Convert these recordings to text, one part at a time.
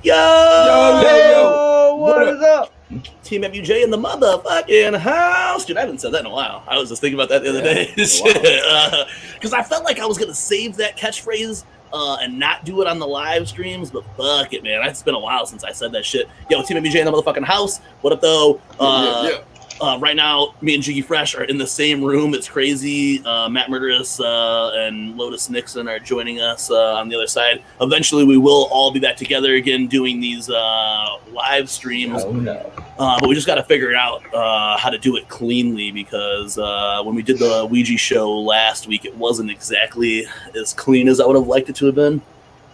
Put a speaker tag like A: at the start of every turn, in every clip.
A: Yo, what is up?
B: TeamMUJ in the motherfucking house. Dude, I haven't said that in a while. I was just thinking about that the other day. Because I felt like I was going to save that catchphrase and not do it on the live streams, but fuck it, man. It's been a while since I said that shit. Yo, TeamMUJ in the motherfucking house. What up, though? Right now, me and Jiggy Fresh are in the same room. It's crazy. Matt Murderous and Lotus Nixon are joining us on the other side. Eventually, we will all be back together again doing these live streams.
A: Oh, no.
B: But we just got to figure out how to do it cleanly because when we did the Ouija show last week, it wasn't exactly as clean as I would have liked it to have been.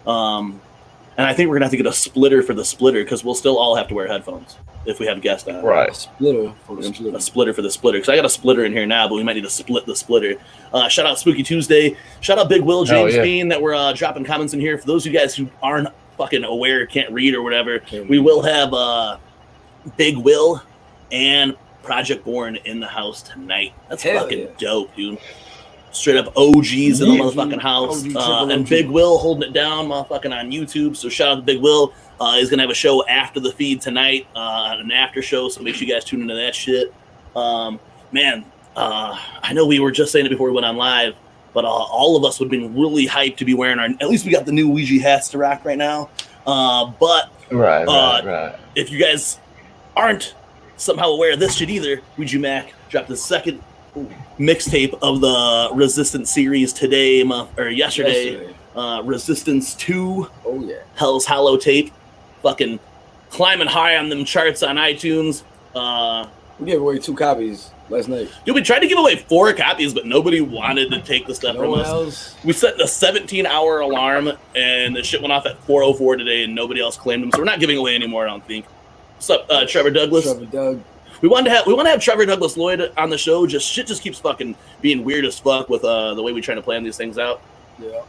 B: And I think we're going to have to get a splitter for the splitter because we'll still all have to wear headphones if we have guests on.
A: Right.
B: A splitter for the splitter. Because I got a splitter in here now, but we might need to split the splitter. Shout out Spooky Tuesday. Shout out Big Will, James Bean, that we're dropping comments in here. For those of you guys who aren't fucking aware, can't read or whatever, we will have Big Will and Project Born in the house tonight. That's fucking dope, dude. Straight up OGs in the motherfucking house. And Big Will holding it down, motherfucking on YouTube. So shout out to Big Will. He's going to have a show after the feed tonight, an after show. So make sure you guys tune into that shit. Man, I know we were just saying it before we went on live, but all of us would have been really hyped to be wearing at least we got the new Ouija hats to rock right now. But if you guys aren't somehow aware of this shit either, Ouija Macc dropped the second mixtape of the Resistance series today or yesterday. Resistance 2.
C: Oh yeah.
B: Hell's Holotape. Fucking climbing high on them charts on iTunes.
C: We gave away 2 copies last night.
B: Dude, we tried to give away 4 copies, but nobody wanted to take the stuff from us. We set a 17-hour alarm, and the shit went off at 4:04 today, and nobody else claimed them. So we're not giving away anymore, I don't think. What's up, Trevor Douglas?
C: Trevor Doug.
B: We want to have Trevor Douglas Lloyd on the show. Shit just keeps fucking being weird as fuck with the way we try to plan these things out.
C: Yeah.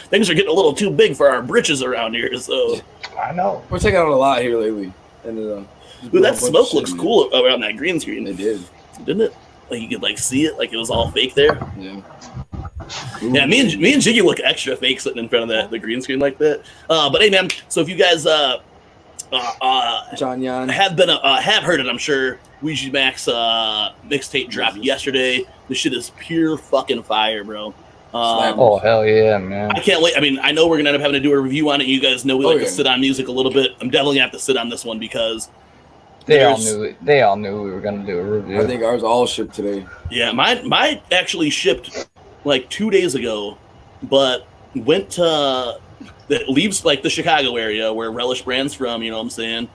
B: Things are getting a little too big for our britches around here. So
A: I know
C: we're taking out a lot here lately. And
B: dude, that smoke looks cool around that green screen.
C: It did,
B: didn't it? Like you could like see it, like it was all fake there.
C: Yeah.
B: Yeah, me and Jiggy look extra fake sitting in front of the green screen like that. But hey, man. So if you guys
C: John Yan
B: have heard it, I'm sure. Ouija Macc's mixtape dropped yesterday. This shit is pure fucking fire, bro.
A: Oh hell yeah, man!
B: I can't wait. I mean, I know we're gonna end up having to do a review on it. You guys know we like to sit on music a little bit. I'm definitely gonna have to sit on this one because
A: they all knew we were gonna do a review.
C: I think ours all shipped today.
B: Yeah, mine actually shipped like 2 days ago, but went to. That leaves like the Chicago area where Relish Brand's from, you know what I'm saying?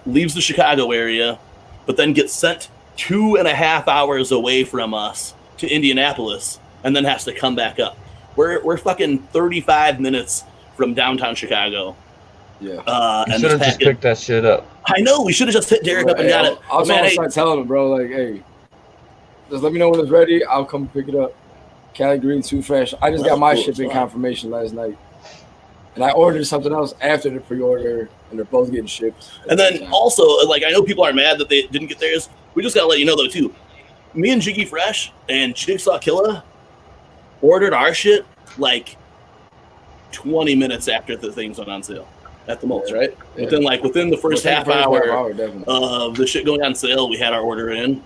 B: Leaves the Chicago area, but then gets sent 2.5 hours away from us to Indianapolis, and then has to come back up. We're fucking 35 minutes from downtown Chicago.
C: Yeah.
A: You should have just picked that shit up.
B: I know, we should have just hit Derek up and got it.
C: I was gonna start telling him, bro, like, hey, just let me know when it's ready. I'll come pick it up. Cali Green 2 Fresh. I just got my shipping confirmation last night. And I ordered something else after the pre-order, and they're both getting shipped.
B: And then also, like, I know people are mad that they didn't get theirs. We just got to let you know, though, too. Me and Jiggy Fresh and Jigsaw Killa ordered our shit, like, 20 minutes after the things went on sale. At the most, right? Yeah. Within the first half hour of the shit going on sale, we had our order in.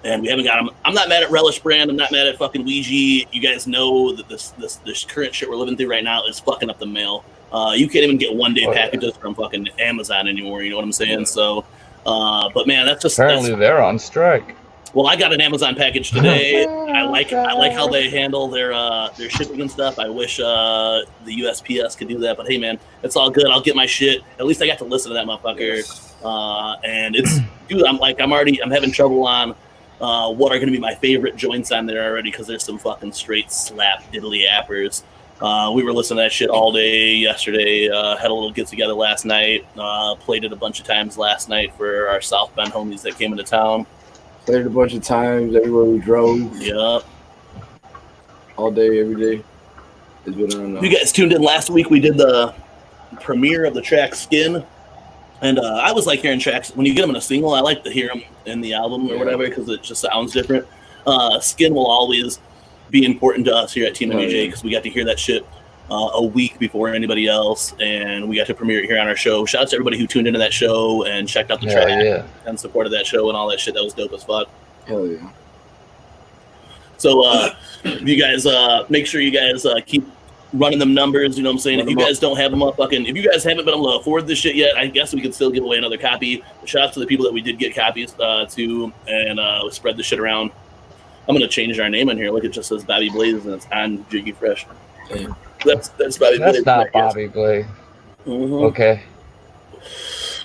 B: And we haven't got them. I'm not mad at Relish Brand. I'm not mad at fucking Ouija. You guys know that this current shit we're living through right now is fucking up the mail. You can't even get 1-day packages from fucking Amazon anymore. You know what I'm saying? Yeah. So, but man, that's just
A: apparently they're on strike.
B: Well, I got an Amazon package today. I like how they handle their shipping and stuff. I wish the USPS could do that, but hey, man, it's all good. I'll get my shit. At least I got to listen to that motherfucker. And it's dude. I'm having trouble on. What are going to be my favorite joints on there already because there's some fucking straight slap diddly appers. We were listening to that shit all day yesterday. Had a little get together last night. Played it a bunch of times last night for our South Bend homies that came into town.
C: Played it a bunch of times everywhere we drove.
B: Yep.
C: All day, every day. It's been on.
B: You guys tuned in last week. We did the premiere of the track Skin. And I was like hearing tracks when you get them in a single. I like to hear them in the album or whatever because it just sounds different. Skin will always be important to us here at TeamMUJ because we got to hear that shit a week before anybody else, and we got to premiere it here on our show. Shout out to everybody who tuned into that show and checked out the track and supported that show and all that shit. That was dope as fuck.
C: Hell yeah.
B: So you guys make sure you guys keep running them numbers, you know what I'm saying? If you guys don't have them up, if you guys haven't been able to afford this shit yet, I guess we could still give away another copy. Shout out to the people that we did get copies to, and spread the shit around. I'm gonna change our name in here. Look, it just says Bobby Blaze, and it's on Jiggy Fresh.
C: Damn.
B: That's Bobby Blaze.
A: That's not Bobby Blaze.
B: Mm-hmm.
A: Okay.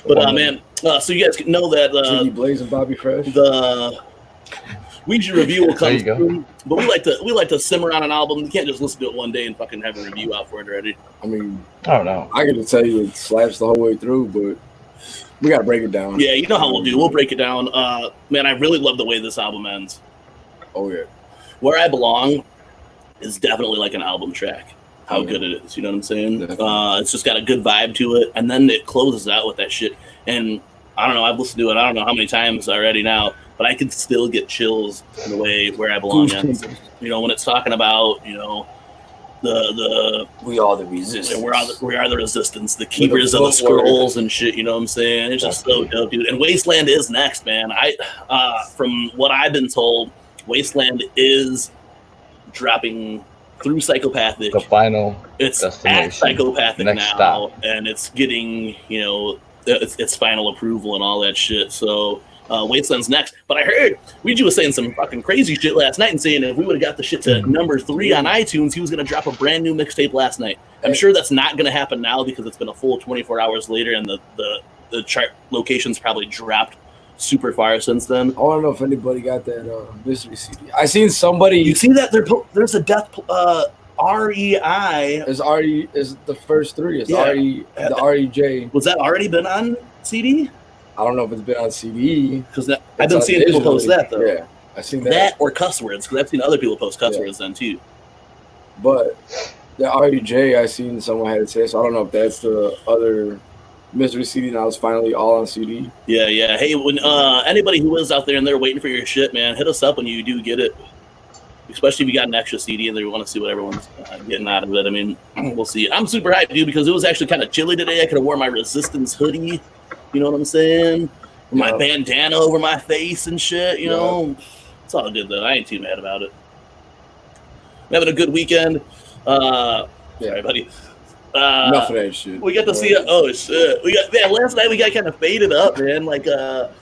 B: But man, so you guys can know that
C: Jiggy Blaze and Bobby Fresh.
B: The Ouija review will come soon, but we like to simmer on an album. You can't just listen to it one day and fucking have a review out for it already.
C: I mean,
A: I don't know.
C: I got to tell you, it slaps the whole way through, but we got to break it down.
B: Yeah, you know how we'll do. We'll break it down. Man, I really love the way this album ends.
C: Oh yeah.
B: Where I Belong is definitely like an album track. How good it is, you know what I'm saying? It's just got a good vibe to it, and then it closes out with that shit. And I don't know, I've listened to it I don't know how many times already now, but I can still get chills in the way Where I Belong ends. You know, when it's talking about, you know, the
C: we are the resistance.
B: We are the resistance, the keepers of the scrolls and shit, you know what I'm saying? It's just so dope, dude. And Wasteland is next, man. From what I've been told, Wasteland is dropping through Psychopathic.
A: The final
B: it's at Psychopathic now, stop. And it's getting, you know, its final approval and all that shit. So Wasteland's next. But I heard Ouija was saying some fucking crazy shit last night and saying if we would have got the shit to number 3 on iTunes, he was going to drop a brand new mixtape last night. I'm sure that's not going to happen now because it's been a full 24 hours later and the chart locations probably dropped super far since then. I
C: don't know if anybody got that mystery CD. I seen somebody.
B: You see that there's a death REI.
C: Is the first 3? It's RE the REJ.
B: Was that already been on CD?
C: I don't know if it's been on CD
B: because I've been seeing people post that though.
C: Yeah, I seen that
B: or cuss words because I've seen other people post cuss words then too.
C: But the REJ, I seen someone had it say, so I don't know if that's the other mystery CD now. It's finally all on CD.
B: Yeah. Hey, when anybody who is out there and they're waiting for your shit, man, hit us up when you do get it. Especially if you got an extra CD and they want to see what everyone's getting out of it. I mean, we'll see. I'm super hyped, dude, because it was actually kind of chilly today. I could have worn my Resistance hoodie. You know what I'm saying? My bandana over my face and shit. You know, it's all good though. I ain't too mad about it. I'm having a good weekend. Sorry, buddy.
C: Enough of that shit.
B: We got to see it. Oh shit! Last night we got kind of faded up, man. Like, as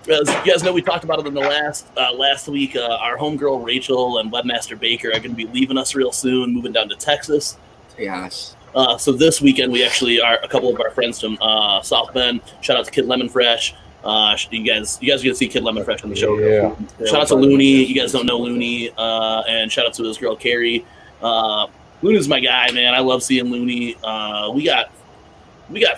B: you guys know, we talked about it in the last week. Our homegirl Rachel and Webmaster Baker are going to be leaving us real soon, moving down to Texas.
C: Yes.
B: So this weekend we actually are a couple of our friends from South Bend. Shout out to Kid Lemon Fresh. You guys are gonna see Kid Lemon Fresh on the show. Yeah. Shout out to Looney. You guys don't know Looney. And shout out to his girl Carrie. Looney's my guy, man. I love seeing Looney. We got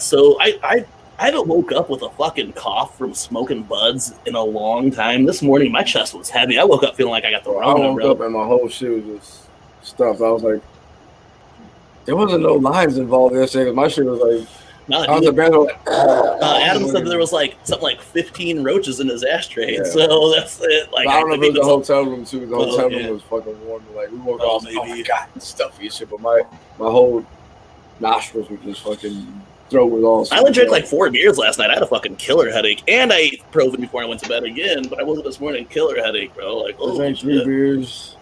B: so I haven't woke up with a fucking cough from smoking buds in a long time. This morning my chest was heavy. I woke up feeling like I got the Rona.
C: I woke up and my whole shit was just stuffed. I was like, there wasn't no lines involved yesterday because my shit was like.
B: Adam said there was like something like 15 roaches in his ashtray, so that's it. Like,
C: I don't know if it was the hotel room too. The hotel room was fucking warm. Like we woke up,
B: maybe.
C: Oh my god, stuffy as shit. But my whole nostrils were just fucking throat was all.
B: I only drank like 4 beers last night. I had a fucking killer headache, and I ate Proven before I went to bed again. But I woke up this morning, killer headache, bro. Like,
C: I drank 3 beers.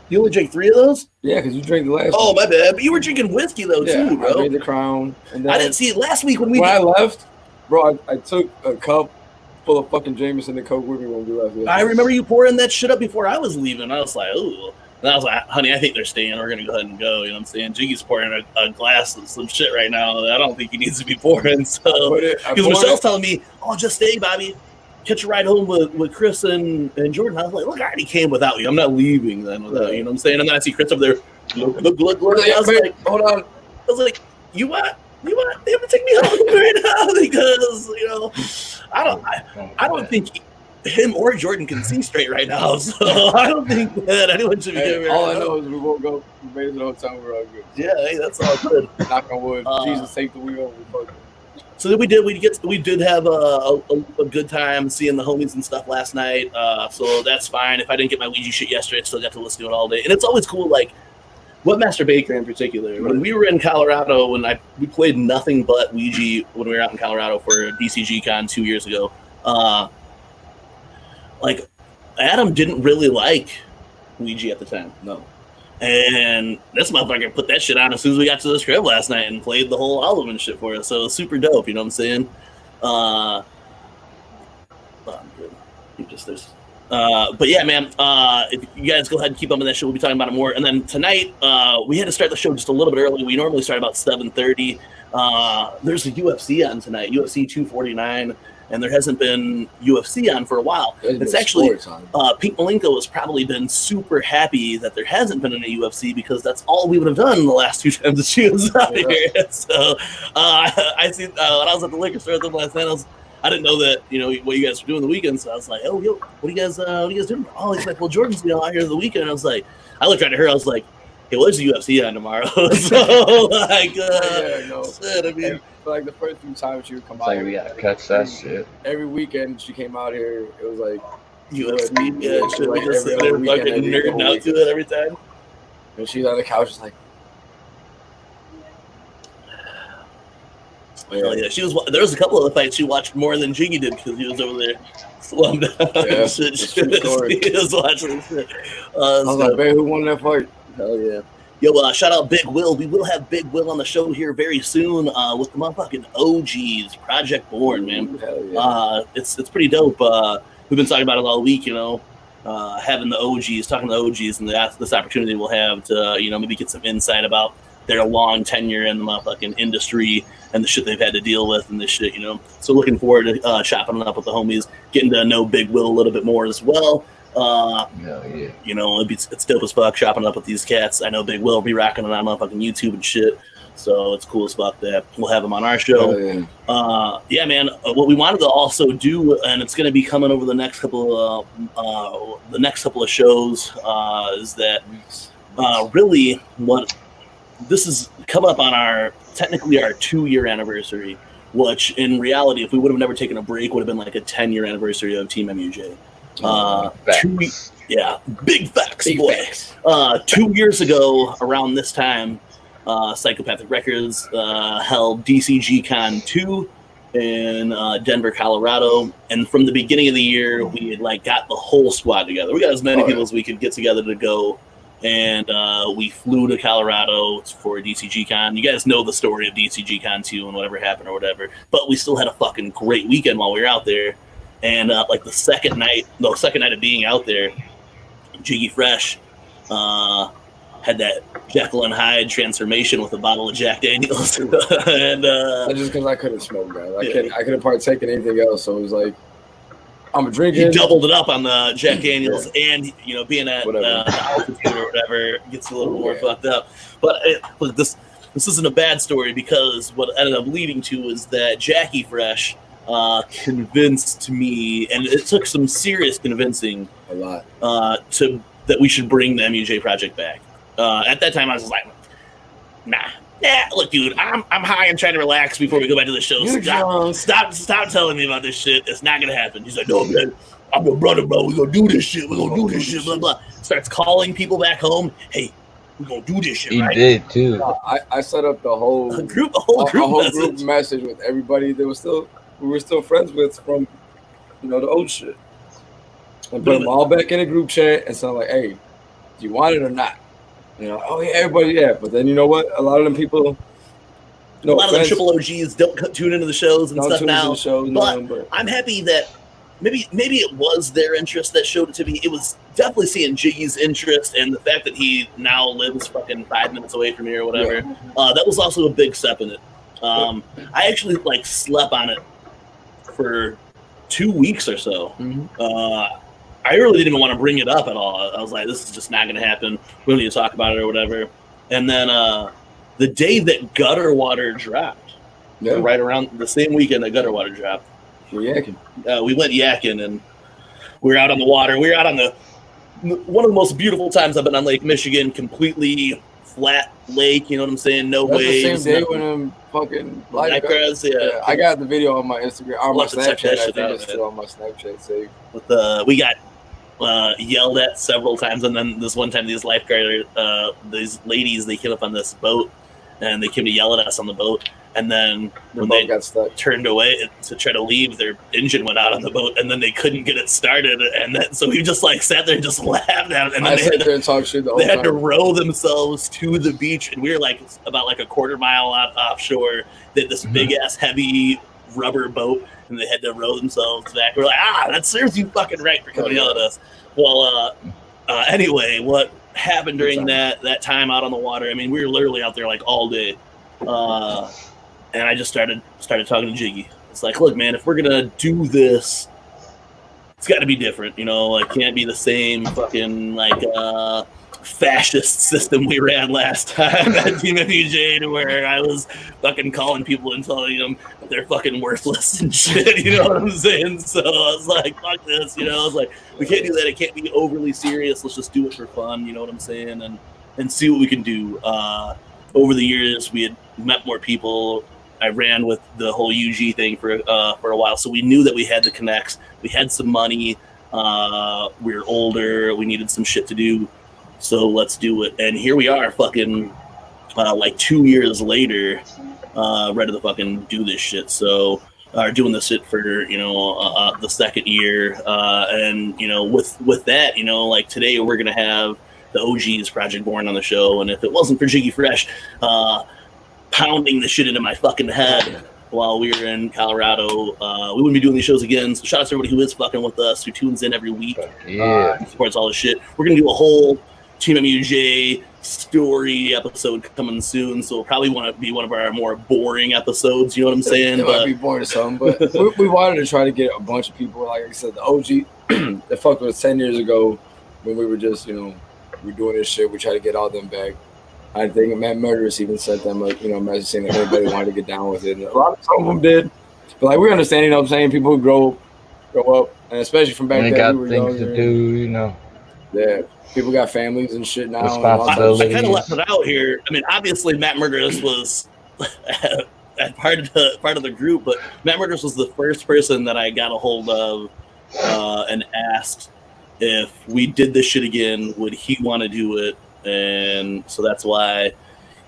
B: You only drank 3 of those?
C: Yeah, because you drank the last.
B: Oh, my bad. But you were drinking whiskey though too, bro.
C: I made the Crown. And then
B: I didn't see it last week when
C: I left, bro. I took a cup full of fucking Jameson and Coke with me when we left.
B: I remember you pouring that shit up before I was leaving. I was like, ooh. And I was like, honey, I think they're staying. We're gonna go ahead and go. You know what I'm saying? Jiggy's pouring a glass of some shit right now that I don't think he needs to be pouring. So because Michelle's telling me, oh, just stay, Bobby. Catch a ride home with Chris and Jordan. I was like, look, I already came without you. I'm not leaving then without you. You know what I'm saying? And then I see Chris over there. Look. I was like,
C: hold on.
B: I was like, you what? They have to take me home right now because, you know, I don't think him or Jordan can see straight right now. So I don't think that anyone should be doing
C: all I know is we woke up, we made it to the hotel, we're all good.
B: Yeah, hey, that's all good.
C: Knock on wood. Jesus, take the wheel.
B: So then we did have a good time seeing the homies and stuff last night. So that's fine. If I didn't get my Ouija shit yesterday, I still got to listen to it all day. And it's always cool, like Webmaster Baker in particular. When we were in Colorado, we played nothing but Ouija when we were out in Colorado for DCG Con 2 years ago. Like Adam didn't really like Ouija at the time.
C: No.
B: And this motherfucker put that shit on as soon as we got to the crib last night and played the whole album and shit for us. So it was super dope, you know what I'm saying? I'm good. But yeah, man, if you guys go ahead and keep up with that shit, we'll be talking about it more. And then tonight, we had to start the show just a little bit early. We normally start about 7:30. There's a UFC on tonight, UFC 249. And there hasn't been UFC on for a while. It's actually Pete Malenko has probably been super happy that there hasn't been any UFC because that's all we would have done the last 2 times that she was out here. So I see when I was at the liquor store last night, I didn't know that what you guys were doing the weekend. So I was like, oh, yo, what are you guys doing? Oh, he's like, well, Jordan's out here the weekend. I was like, I looked right at her. I was like, hey, well, there's a UFC on tomorrow. So like, shit, I mean.
C: Like the first few times she would come out,
A: like we gotta catch that shit.
C: Every weekend she came out here, it was like
B: UFC. Yeah, shit, we just sit there fucking nerding out to it every time.
C: And she's on the couch, just like,
B: yeah, she was. There was a couple of the fights she watched more than Jiggy did because he was over there slummed down.
C: Yeah,
B: He was watching shit.
C: I was like, man, who won that fight?
B: Hell yeah. Yo, shout out Big Will. We will have Big Will on the show here very soon with the motherfucking OGs, Project Born, man. Yeah. It's pretty dope. We've been talking about it all week, having the OGs, talking to the OGs, and this opportunity we'll have to, maybe get some insight about their long tenure in the motherfucking industry and the shit they've had to deal with and this shit, So looking forward to chopping it up with the homies, getting to know Big Will a little bit more as well. It's dope as fuck chopping it up with these cats. I know Big Will be rocking it on motherfucking YouTube and shit, so it's cool as fuck that we'll have him on our show. Man, what we wanted to also do, and it's going to be coming over the next couple of shows, is that really what this is come up on technically our 2-year anniversary, which in reality, if we would have never taken a break, would have been like a 10-year anniversary of TeamMUJ. Big facts, boy.
C: Facts.
B: 2 years ago, around this time, Psychopathic Records held DCG Con 2 in Denver, Colorado, and from the beginning of the year, we had got the whole squad together. We got as many people as we could get together to go, and we flew to Colorado for DCG Con. You guys know the story of DCG Con 2 and whatever happened or whatever, but we still had a fucking great weekend while we were out there. And the second night of being out there, Jiggy Fresh had that Jekyll and Hyde transformation with a bottle of Jack Daniels. And
C: just because I couldn't smoke, man. I couldn't partake in anything else. So it was like, I'm drinking.
B: He doubled it up on the Jack Daniels, and being at the altitude or whatever gets a little more fucked up. But look, this isn't a bad story because what it ended up leading to is that Jackie Fresh convinced me, and it took some serious convincing
C: a lot
B: that we should bring the MUJ project back. At that time I was just like, nah, look dude, I'm high and trying to relax before we go back to the show. Stop telling me about this shit. It's not gonna happen. He's like, no man, I'm your brother, bro. We're gonna do this shit, blah blah. Starts calling people back home, hey, we're gonna do this shit.
A: He
B: right?
A: did too.
C: I set up the whole
B: group
C: message with everybody that was we were still friends with from the old shit. And put them all back in a group chat and so I'm like, hey, do you want it or not? Oh yeah, everybody, yeah. But then you know what? A lot of them people,
B: a lot of them triple OGs don't tune into the shows and stuff now. But I'm happy that maybe it was their interest that showed it to me. It was definitely seeing Jiggy's interest and the fact that he now lives fucking 5 minutes away from here or whatever. Yeah. That was also a big step in it. I actually slept on it for 2 weeks or so. Mm-hmm. I really didn't even want to bring it up at all. I was like, this is just not going to happen. We don't need to talk about it or whatever. And then the day that Gutter Water dropped, right around the same weekend that Gutter Water dropped,
C: we went
B: yakking, and we were out on the water. We were out on one of the most beautiful times I've been on Lake Michigan, completely flat lake, you know what I'm saying? No waves.
C: The same day when I'm fucking
B: lifeguards, yeah.
C: I got the video on my Instagram, on my Snapchat. I think it's still on my Snapchat saved.
B: We got yelled at several times, and then this one time, these lifeguard, these ladies, they came up on this boat, and they came to yell at us on the boat. And then when they
C: got stuck,
B: turned away to try to leave, their engine went out on the boat, and then they couldn't get it started. And then, so we just like sat there and just laughed at it. And then
C: I sat there and talked shit the whole
B: time. They
C: had
B: to row themselves to the beach, and we were like about like a quarter mile offshore. They had this big ass heavy rubber boat, and they had to row themselves back. We're like, that serves you fucking right for coming to yell at us. Well, anyway, what happened during that time out on the water? I mean, we were literally out there like all day. And I just started talking to Jiggy. It's like, look, man, if we're gonna do this, it's got to be different. You know, it can't be the same fucking like fascist system we ran last time at TeamMUJ, to where I was fucking calling people and telling them they're fucking worthless and shit. You know what I'm saying? So I was like, fuck this. You know, I was like, we can't do that. It can't be overly serious. Let's just do it for fun. You know what I'm saying? And see what we can do. Over the years, we had met more people. I ran with the whole UG thing for a while, so we knew that we had the connects. We had some money. We were older. We needed some shit to do, so let's do it. And here we are, fucking like 2 years later, ready to fucking do this shit. So, doing this shit for the second year, and with that, like today we're gonna have the OG's Project Born on the show, and if it wasn't for Jiggy Fresh pounding the shit into my fucking head while we were in Colorado, we wouldn't be doing these shows again. So shout out to everybody who is fucking with us, who tunes in every week, supports all this shit. We're gonna do a whole TeamMUJ story episode coming soon, so it'll probably want to be one of our more boring episodes. You know what I'm saying?
C: It might be boring or something, but we wanted to try to get a bunch of people. Like I said, the OG that fucked with us 10 years ago when we were just, we're doing this shit. We try to get all them back. I think Matt Murderous even said them, like, imagine saying that everybody wanted to get down with it. And some of them did. But, like, we understand, what I'm saying? People who grow up, and especially from back then,
A: got
C: we were
A: things
C: younger.
A: to do,
C: Yeah. People got families and shit now.
A: Responsibilities.
B: I kind of left it out here. I mean, obviously, Matt Murderous was part of the group, but Matt Murderous was the first person that I got a hold of and asked if we did this shit again, would he want to do it? And so that's why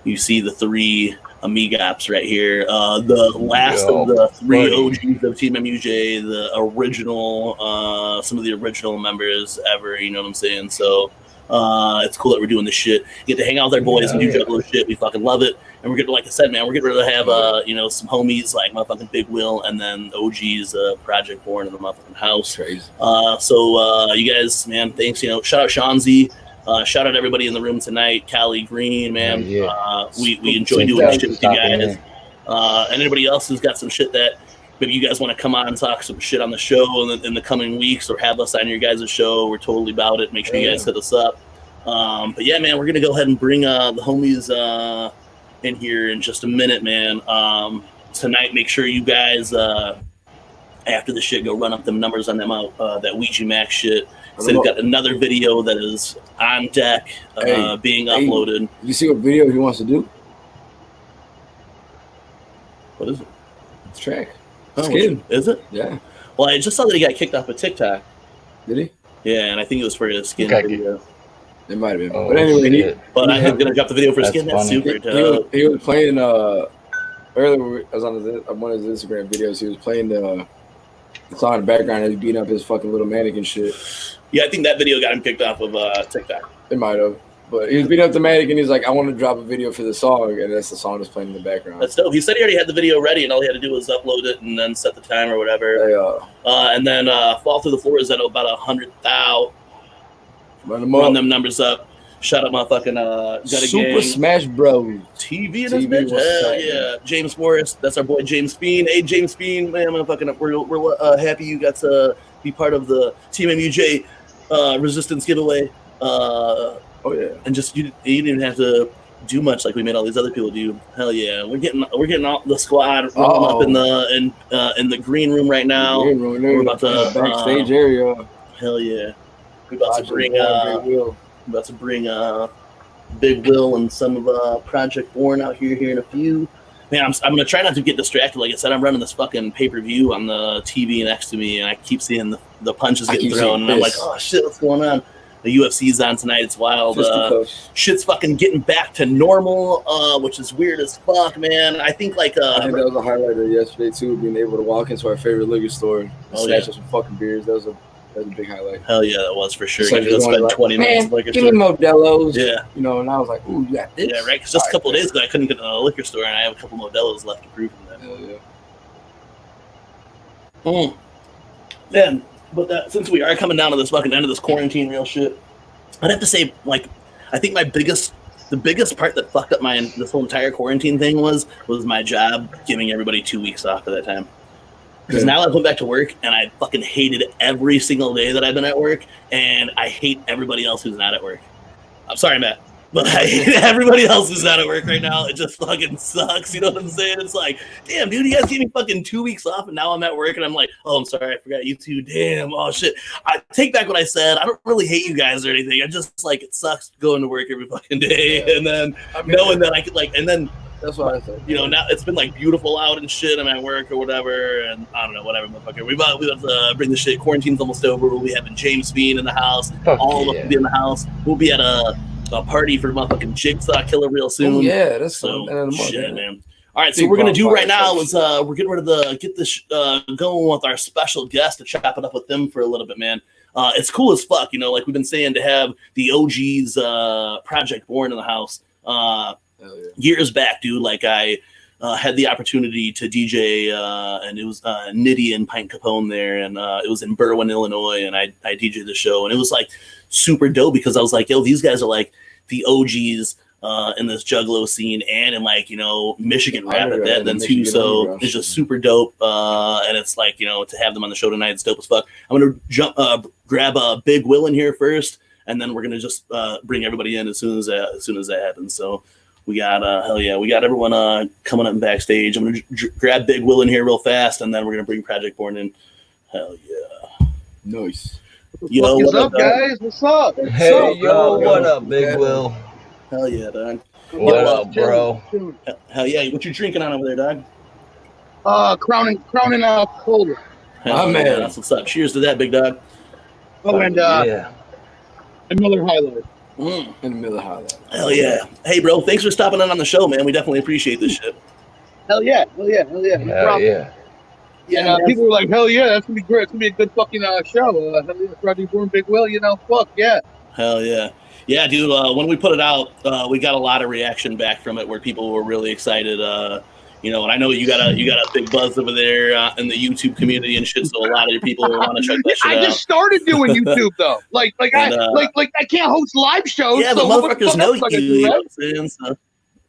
B: you see the three Amigops right here. The last of the three OGs of TeamMUJ, the original, some of the original members ever, you know what I'm saying? So it's cool that we're doing this shit. You get to hang out with our boys and do juggalo shit. We fucking love it. And we're getting, like I said, man, we're getting ready to have, some homies like motherfucking Big Will and then OG's Project Born in the motherfucking house.
C: Crazy.
B: So you guys, man, thanks. Shout out Shanzi. Shout out everybody in the room tonight. Callie Green, man. We enjoy doing this shit with you guys. And anybody else who's got some shit that maybe you guys want to come on and talk some shit on the show in the coming weeks, or have us on your guys' show, we're totally about it. Make sure you guys hit us up. But yeah, man, we're going to go ahead and bring the homies in here in just a minute, man. Tonight, make sure you guys, after the shit, go run up them numbers on them that Ouija Macc shit. So they've got another video that is on deck, being uploaded.
C: You see what video he wants to do?
B: What is it?
C: It's track.
B: Skin. Is it?
C: Yeah.
B: Well, I just saw that he got kicked off of TikTok.
C: Did he?
B: Yeah, and I think it was for his Skin video.
C: It might have been. But anyway,
B: I'm going to drop the video for Skin. That's super.
C: He was playing, earlier, I was on one of his Instagram videos, he was playing the song in the background and he's beating up his fucking little mannequin shit.
B: Yeah, I think that video got him kicked off of TikTok.
C: It might have. But he was beating up the mannequin. He's like, I want to drop a video for the song. And that's the song that's playing in the background.
B: That's dope. He said he already had the video ready and all he had to do was upload it and then set the time or whatever. And then Fall Through the Floor is at about 100,000. Run them numbers up. Shout out motherfucking
C: Super
B: Gang.
C: Smash Bros.
B: TV in this bitch. Hell yeah. James Forrest. That's our boy James Speen. Hey, James Speen. Man, motherfucking, we're happy you got to be part of the TeamMUJ Resistance giveaway.
C: Oh yeah.
B: And just you didn't even have to do much like we made all these other people do. Hell yeah. We're getting all the squad rolling up in the green room right now. We're about to
C: backstage area.
B: Hell yeah. We're about to bring Big Will and some of Project Born out here in a few. Man, I'm gonna try not to get distracted. Like I said, I'm running this fucking pay-per-view on the TV next to me, and I keep seeing the punches getting thrown, and I'm like, oh shit, what's going on? The UFC's on tonight. It's wild. Shit's fucking getting back to normal, which is weird as fuck, man. I think like
C: I think that was a highlight of yesterday too, being able to walk into our favorite liquor store and snatch up some fucking beers. That was a big highlight.
B: Hell yeah, that was for sure.
C: Like,
B: you spend like, 20 minutes in the liquor
C: give
B: store.
C: me Modelo's.
B: Yeah.
C: You know, and I was like, ooh, you got this?
B: Yeah, right. Because just a couple of days ago, I couldn't get to the liquor store, and I have a couple Modelo's left to prove from that.
C: Hell yeah.
B: Man, but since we are coming down to this fucking end of this quarantine real shit, I'd have to say, like, I think the biggest part that fucked up this whole entire quarantine thing was my job giving everybody 2 weeks off at that time. Because now I went back to work, and I fucking hated every single day that I've been at work, and I hate everybody else who's not at work. I'm sorry, Matt, but I hate everybody else who's not at work right now. It just fucking sucks, you know what I'm saying? It's like, damn, dude, you guys gave me fucking 2 weeks off, and now I'm at work, and I'm like, oh, I'm sorry, I forgot you too. Damn, oh, shit. I take back what I said. I don't really hate you guys or anything. I just, like, it sucks going to work every fucking day, and then knowing that I could, like, and then...
C: That's what I said.
B: You know, now it's been like beautiful out and shit. I'm at work or whatever, and I don't know, whatever, motherfucker. We have to bring the shit. Quarantine's almost over. We'll be having James Bean in the house. All of us will be in the house. We'll be at a party for motherfucking Jigsaw Killer real soon.
C: Oh, yeah, that's
B: so shit, man. All right, so what we're gonna do right now is we're getting ready to get this going with our special guest to chop it up with them for a little bit, man. It's cool as fuck, you know, like we've been saying, to have the OG's Project Born in the house. Years back, dude, like I had the opportunity to DJ, and it was Nitty and Pint Capone there, and it was in Berwyn, Illinois, and I DJ'd the show, and it was like super dope because I was like, yo, these guys are like the OGs in this Juggalo scene, and in like, you know, Michigan rap at that then too, so it's just super dope, and it's like, you know, to have them on the show tonight, it's dope as fuck. I'm gonna grab Big Will in here first, and then we're gonna just bring everybody in as soon as that happens. So we got we got everyone coming up backstage. I'm gonna grab Big Will in here real fast, and then we're gonna bring Project Born in. Hell yeah,
C: nice.
B: Yo,
D: what's up, guys? What's up?
A: Hey, yo, what up, Big Will?
B: Hell yeah, dog.
A: What up, bro?
B: Hell yeah, what you drinking on over there, dog?
D: Crowning Colder.
B: Oh man, that's what's up. Cheers to that, big dog.
D: Oh, and another highlight.
C: In the middle of highlight.
B: Hell yeah. Hey, bro, thanks for stopping in on the show, man. We definitely appreciate this shit.
D: Hell yeah.
A: No yeah.
D: Yeah, and people were like, hell yeah, that's gonna be great. It's gonna be a good fucking show. Hell yeah, Project Born, Big Will, you know, fuck yeah.
B: Hell yeah. Yeah, dude, when we put it out, we got a lot of reaction back from it where people were really excited. You know, and I know you got a big buzz over there in the YouTube community and shit. So a lot of your people want to check that shit out.
D: I just started doing YouTube though. Like I can't host live shows.
B: Yeah, but motherfuckers know you. You know what I'm saying? So,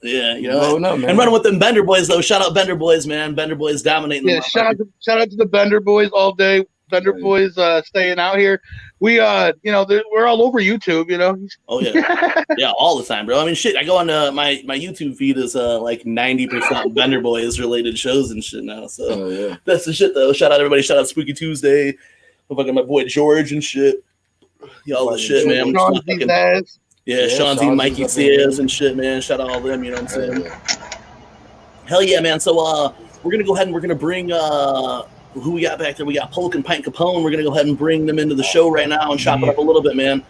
B: yeah, you know.
C: No,
B: and running with them Bender Boys though. Shout out Bender Boys, man. Bender Boys dominating.
D: Yeah, shout out to the Bender Boys all day. Bender Boys staying out here. We you know, we're all over YouTube, you know.
B: Oh yeah. Yeah, all the time, bro. I mean shit, I go on my YouTube feed is like 90% Bender Boys related shows and shit now. So that's the shit though. Shout out everybody, shout out Spooky Tuesday. Fucking my boy George and shit. Y'all the shit, man. Sean Z, Mikey Sears and shit, man. Shout out all them, you know what I'm saying? Hell yeah, man. So we're gonna go ahead and we're gonna bring who we got back there? We got Polk and Pint Capone. We're going to go ahead and bring them into the show right now and chop it up a little bit, man.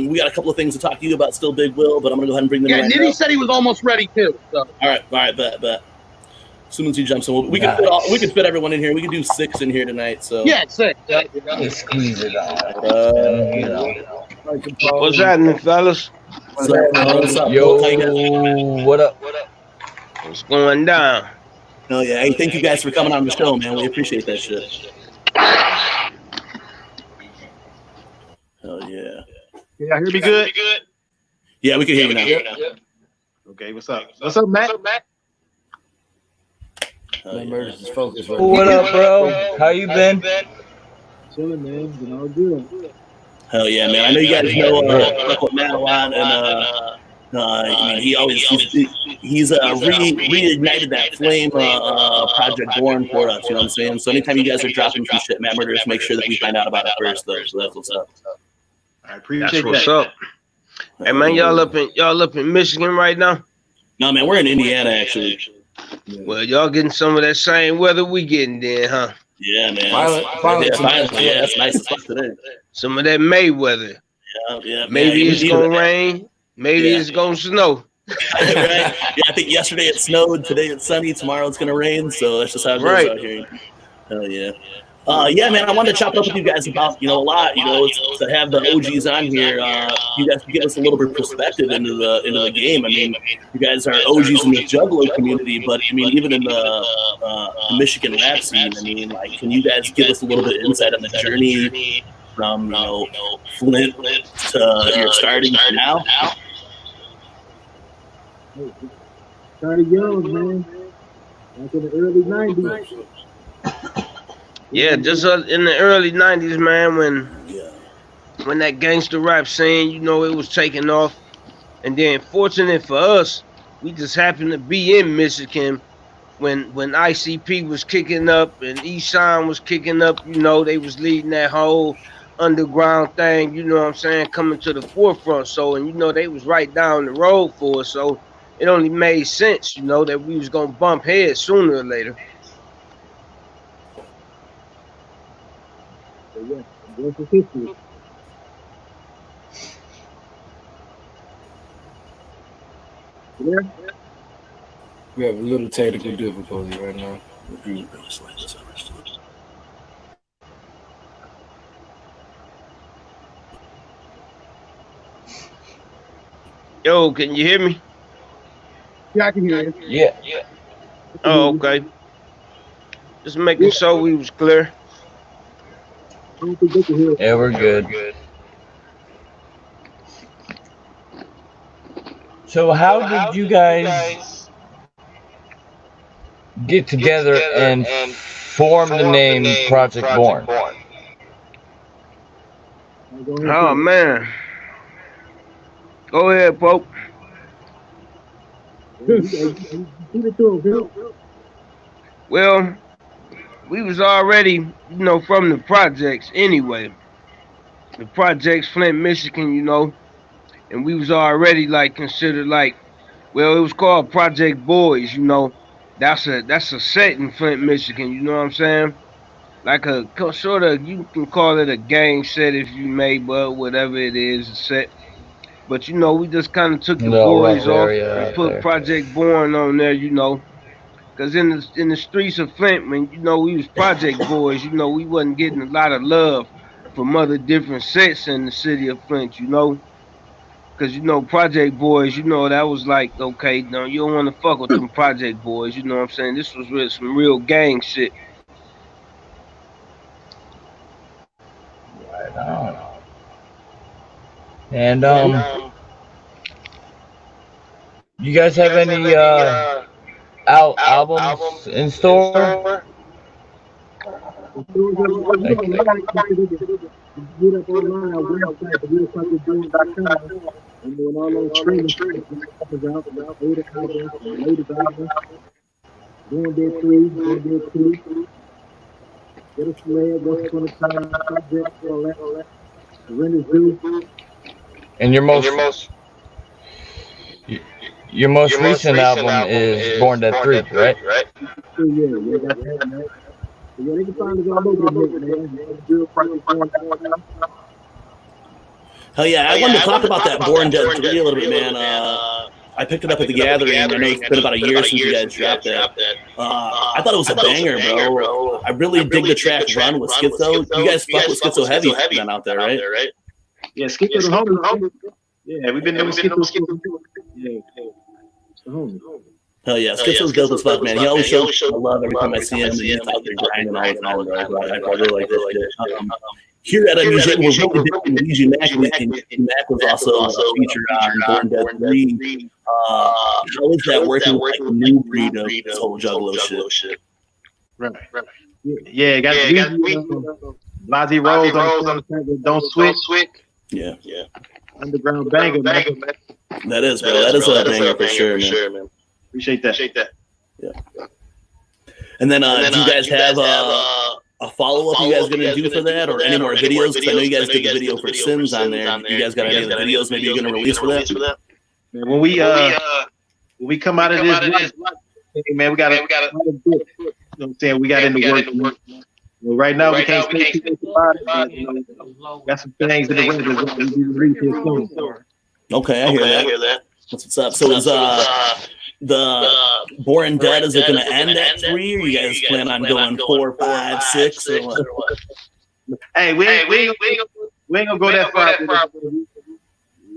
B: We got a couple of things to talk to you about still, Big Will, but I'm going to go ahead and bring them in right now.
D: Nitty said he was almost ready, too. So.
B: All right, bet. As soon as he jumps in, we can fit everyone in here. We can do 6 in here tonight. So
D: yeah, 6.
A: Just squeeze it out.
E: What's happening, fellas?
B: What's up?
A: Yo, what up?
E: What's going down?
B: Oh yeah, hey, thank you guys for coming on the show, man. We appreciate that shit. Hell yeah.
D: Can y'all hear me good?
B: Yeah, we can hear you now.
D: Okay, what's up? What's up, Matt?
A: What up, bro? How you been?
D: Chilling, man. You know, good.
B: Hell yeah, man. I know you guys know Matt a lot, and I mean, he's reignited that flame Project Born for us, you know what I'm saying? So anytime you guys are dropping some shit, Matt Murderers, make sure that we find out about it first, though. So that's what's up.
D: I appreciate
E: that's what's up. Hey man, y'all up in Michigan right now?
B: No man, we're in Indiana actually.
C: Yeah.
E: Well, y'all getting some of that same weather we getting then, huh?
B: Yeah, man.
C: Finally,
B: Yeah, that's nice as fuck today.
E: Some of that May weather.
B: Yeah.
E: Maybe it's gonna rain. Maybe it's gonna snow.
B: Right? Yeah, I think yesterday it snowed. Today it's sunny. Tomorrow it's gonna rain. So that's just how it goes out here. Hell yeah. Yeah, man. I wanted to chop it up with you guys about a lot. To have the OGs on here. You guys can give us a little bit of perspective into the game. I mean, you guys are OGs in the Juggalo community, but I mean, even in the Michigan rap scene. I mean, like, can you guys give us a little bit of insight on the journey from Flint to your starting to now?
F: Started young, man. Like in the early 90s.
E: Yeah, just in the early 90s, man, when that gangster rap scene, it was taking off. And then fortunate for us, we just happened to be in Michigan when ICP was kicking up and Eshawn was kicking up, they was leading that whole underground thing, coming to the forefront. So, and they was right down the road for us. So it only made sense, that we was gonna bump heads sooner or later.
F: So yeah, this is history. Yeah.
C: We have a little technical difficulty right now.
E: Yo, can you hear me?
F: Yeah, I can hear you.
A: Yeah.
E: Oh, okay. Just making sure we was clear.
F: I don't think they can hear.
A: Yeah, we're good. So how did you guys get together and form the name Project Born?
E: Oh, man. Go ahead, Pope. Well, we was already, from the projects anyway. The projects, Flint, Michigan, and we was already considered it was called Project Boys, That's a set in Flint, Michigan, you know what I'm saying? Like a sort of, you can call it a gang set if you may, but whatever it is, a set. But we just kind of took the boys off and put Project Born on there, because in the streets of Flint, when we was Project Boys, we wasn't getting a lot of love from other different sets in the city of Flint, because Project Boys, that was like, okay, no, you don't want to fuck with them Project Boys, you know what I'm saying? This was some real gang shit.
A: Right on. And you guys have any albums in store?
F: Get up online our website, realprojectboys.com, and then all those streaming latest albums, Doing Dead 3, Doing Dead 2, Get Us Fled, What's Gonna Time, Project, all that. Surrender's Due.
A: And your most recent album is Born Dead 3, right?
F: Yeah, that's it, man. Yeah, they can find us all over the place, man.
B: Hell yeah, I wanted to talk about that Born Dead 3 a little bit, man. I picked it up at the Gathering. I know it's been about a year since you guys dropped that. I thought it was a banger, bro. I really dig the track Run with Schizo. You guys fuck with Schizo heavy then out there, right?
F: Yeah, Schizo's the homie. Yeah, we've been doing Schizo. Yeah, it's the homie.
B: Hell yeah, Schizo's dope as fuck, man. He always shows love every time I see him. He's out there grinding all the time, bro. I really like this shit. Here at MUJ, we're really big in Ouija Macc. Macc was also featured on Born Dead 3. How is that working with the new breed of this whole Juggalo shit?
F: Right. Yeah, got Blasi Rose on the Don't Switch.
B: Yeah.
F: Underground banger, man.
B: That is, bro. That is a banger for sure, man.
F: Appreciate that.
B: Yeah. And then, do you guys have a follow-up you guys gonna do for that, or any more videos? Because I know you guys did the video for Sins on there. You guys got any of the videos maybe you're gonna release for that?
F: Man, when we come out of this, Hey, man, we got a lot of books. You know what I'm saying? We got into work. Well, right now, we can't say too much about it, but, got some things in the records that will be released here soon.
B: Okay, I hear that. That's what's up. So is the Born Dead, is it going to end at 3, or you guys plan on going 4, 5, 6, or what?
F: Hey, we ain't gonna go that far.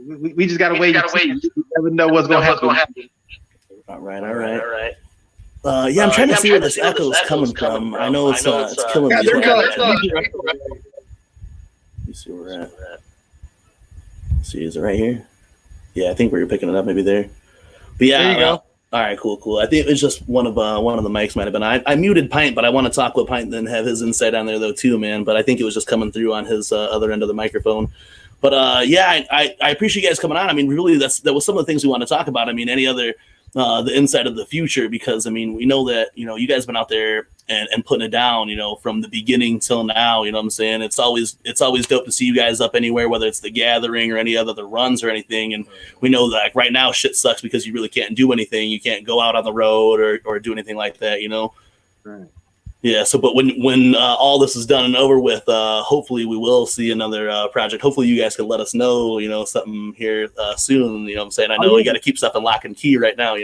F: We just gotta wait. You never know what's gonna happen.
B: All right. Yeah, I'm trying to see where this echo is coming from. I know it's killing me. Let me see where we're at. Let's see, is it right here? Yeah, I think where you're picking it up, maybe there. But yeah,
D: there you go.
B: All right, cool. I think it was just one of the mics might have been. I muted Pint, but I want to talk with Pint and then have his insight on there though too, man. But I think it was just coming through on his other end of the microphone. But yeah, I appreciate you guys coming on. I mean, really, that was some of the things we want to talk about. I mean, any other the insight of the future, because I mean, we know that you guys have been out there and putting it down, from the beginning till now. You know what I'm saying? It's always dope to see you guys up anywhere, whether it's the gathering or any other runs or anything. And we know that like, right now shit sucks because you really can't do anything. You can't go out on the road or do anything like that.
F: Right.
B: Yeah. So, but when all this is done and over with, hopefully we will see another project. Hopefully you guys can let us know, something here soon. You know what I'm saying? I know we got to keep stuff in lock and key right now.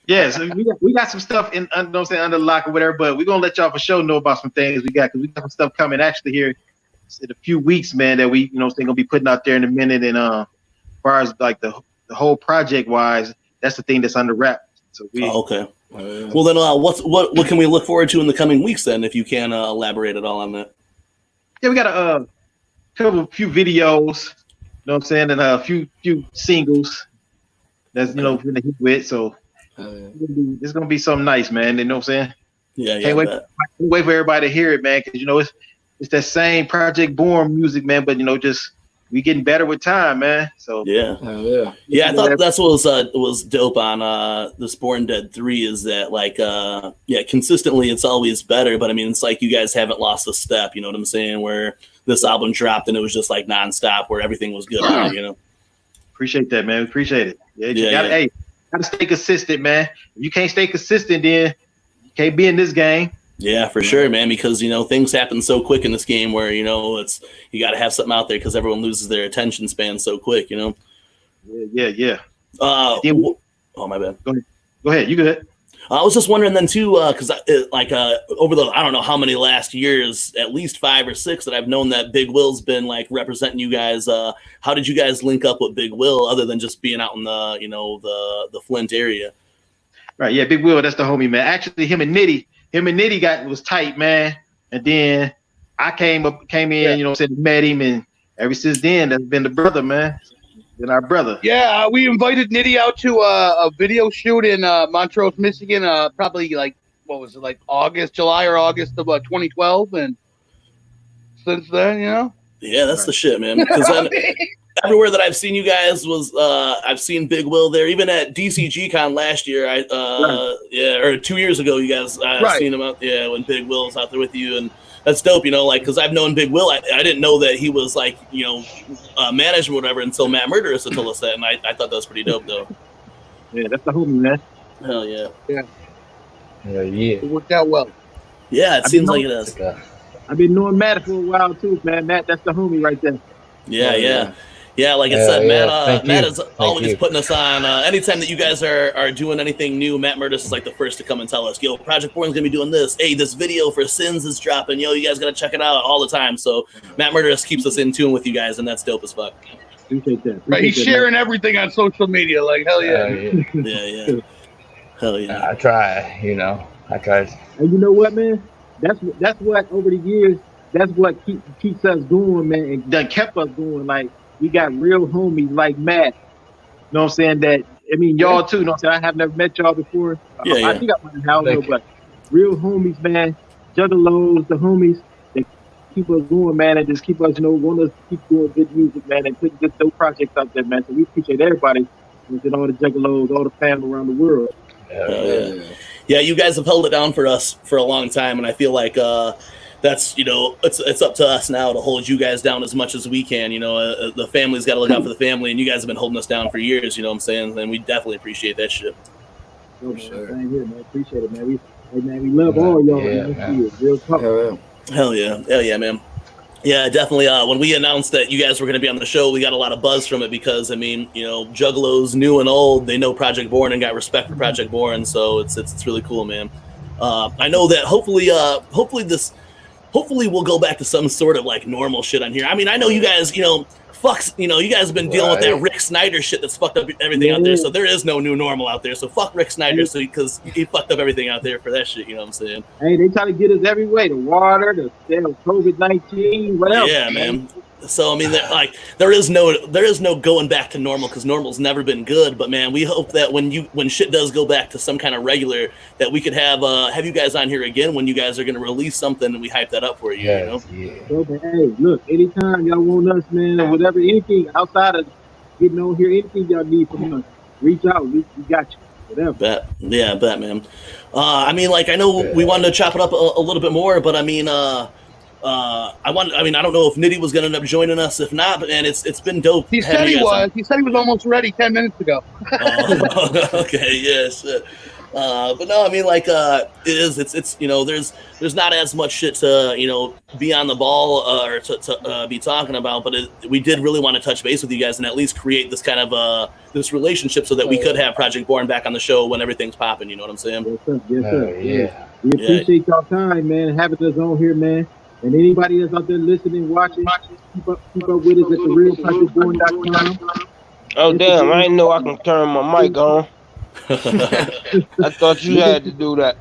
F: Yeah, so we got some stuff in under lock or whatever, but we're gonna let y'all for sure know about some things we got, because we got some stuff coming actually here in a few weeks, man, that we gonna be putting out there in a minute. And as far as like the whole project wise, that's the thing that's under wrap. So
B: okay. Well then, what can we look forward to in the coming weeks then, if you can elaborate at all on that?
F: Yeah, we got a few videos, you know what I'm saying, and a few singles that's we're gonna hit with. So it's gonna be something nice, man. You know what I'm saying?
B: Yeah.
F: Can't wait for everybody to hear it, man. Because it's that same Project Born music, man. But just we getting better with time, man. So
B: yeah. I thought that's what was dope on this Born Dead 3 is that like consistently it's always better. But I mean, it's like you guys haven't lost a step. You know what I'm saying? Where this album dropped and it was just like nonstop, where everything was good on it.
F: Appreciate that, man. Appreciate it. Hey, gotta stay consistent, man. If you can't stay consistent, then you can't be in this game.
B: Yeah, for sure, man. Because things happen so quick in this game where you got to have something out there because everyone loses their attention span so quick.
F: Yeah.
B: Oh my bad.
F: Go ahead. You go ahead.
B: I was just wondering then too, because over the I don't know how many last years, at least 5 or 6 that I've known that Big Will's been like representing you guys. How did you guys link up with Big Will other than just being out in the the Flint area?
F: Right. Yeah, Big Will, that's the homie, man. Actually, him and Nitty was tight, man. And then I came in, said met him, and ever since then that's been the brother, man. Been our brother.
D: Yeah, we invited Nitty out to a video shoot in Montrose, Michigan. Probably like July or August of 2012, and since then,
B: Yeah, that's the shit, man. Because everywhere that I've seen you guys was I've seen Big Will there. Even at DCG Con last year, or 2 years ago, you guys seen him out. Yeah, when Big Will was out there with you, and that's dope. Because I've known Big Will, I didn't know that he was like management or whatever until Matt Murderous told us that, and I thought that was pretty dope though.
F: Yeah, that's the homie, man.
B: Hell yeah.
C: Yeah.
D: It worked out well.
B: Yeah, it seems like it is.
F: I've been knowing Matt for a while too, man. Matt, that's the homie right there.
B: Yeah, like I said, Matt is always
A: you.
B: putting us on. Anytime that you guys are doing anything new, Matt Murtis is like the first to come and tell us, yo, Project Born's going to be doing this. Hey, this video for Sins is dropping. Yo, you guys got to check it out all the time. So Matt Murtis keeps us in tune with you guys, and that's dope as fuck.
F: Appreciate that.
D: Right, he's sharing everything on social media. Like, hell yeah.
B: Yeah. Hell yeah.
A: I try, I try.
F: And you know what, man? That's what over the years, that's what keeps us going, man, and that kept us going. Like, we got real homies like Matt. You know what I'm saying? That, I mean, y'all too. You know what I'm saying? I have never met y'all before.
B: Yeah.
F: I think I might have, but real homies, man. Juggalos, the homies that keep us going, man, and just keep us, want us to keep doing good music, man, and putting good dope projects out there, man. So we appreciate everybody, and all the Juggalos, all the family around the world.
B: Yeah, you guys have held it down for us for a long time, and I feel like that's it's up to us now to hold you guys down as much as we can. The family's got to look out for the family, and you guys have been holding us down for years. You know what I'm saying? And we definitely appreciate that shit.
C: For sure.
G: Same here, man. Appreciate it, man. We love all y'all. Man. Real talk.
B: Hell yeah, man. Yeah, definitely. When we announced that you guys were going to be on the show, we got a lot of buzz from it because, I mean, you know, Juggalos, new and old, they know Project Born and got respect for Project Born, so it's really cool, man. I know that hopefully we'll go back to some sort of like normal shit on here. I mean, I know you guys, you know, you guys have been dealing with that Rick Snyder shit that's fucked up everything out there. So there is no new normal out there. So fuck Rick Snyder, because he fucked up everything out there for that shit. You know what I'm saying?
G: Hey, they try to get us every way: the water, the COVID-19, whatever.
B: Yeah, man. So I mean, there is no going back to normal because normal's never been good. But man, we hope that when shit does go back to some kind of regular, that we could have you guys on here again when you guys are going to release something and we hype that up for you. You know?
G: Okay, hey, look, anytime y'all want us, man, whatever, anything outside of getting on here, anything y'all need from us, reach out. We got you. Whatever.
B: Bet, man. I mean, like, I know we wanted to chop it up a little bit more, but I mean, I don't know if Nitty was going to end up joining us. If not, but man, it's been dope.
D: He said he was. He said he was almost ready 10 minutes ago.
B: Okay, yeah, shit. But no, I mean, like, it's you know, there's not as much shit to, you know, be on the ball or to be talking about, but we did really want to touch base with you guys and at least create this kind of this relationship so that we could have Project Born back on the show when everything's popping. You know what I'm saying?
G: Yes, sir. Yeah. We appreciate y'all time, man, having us on here, man. And anybody that's out there listening, watching, keep up with us at therealprojectborn.com.
E: Oh damn! I didn't know I can turn my mic on. I thought you had to do that.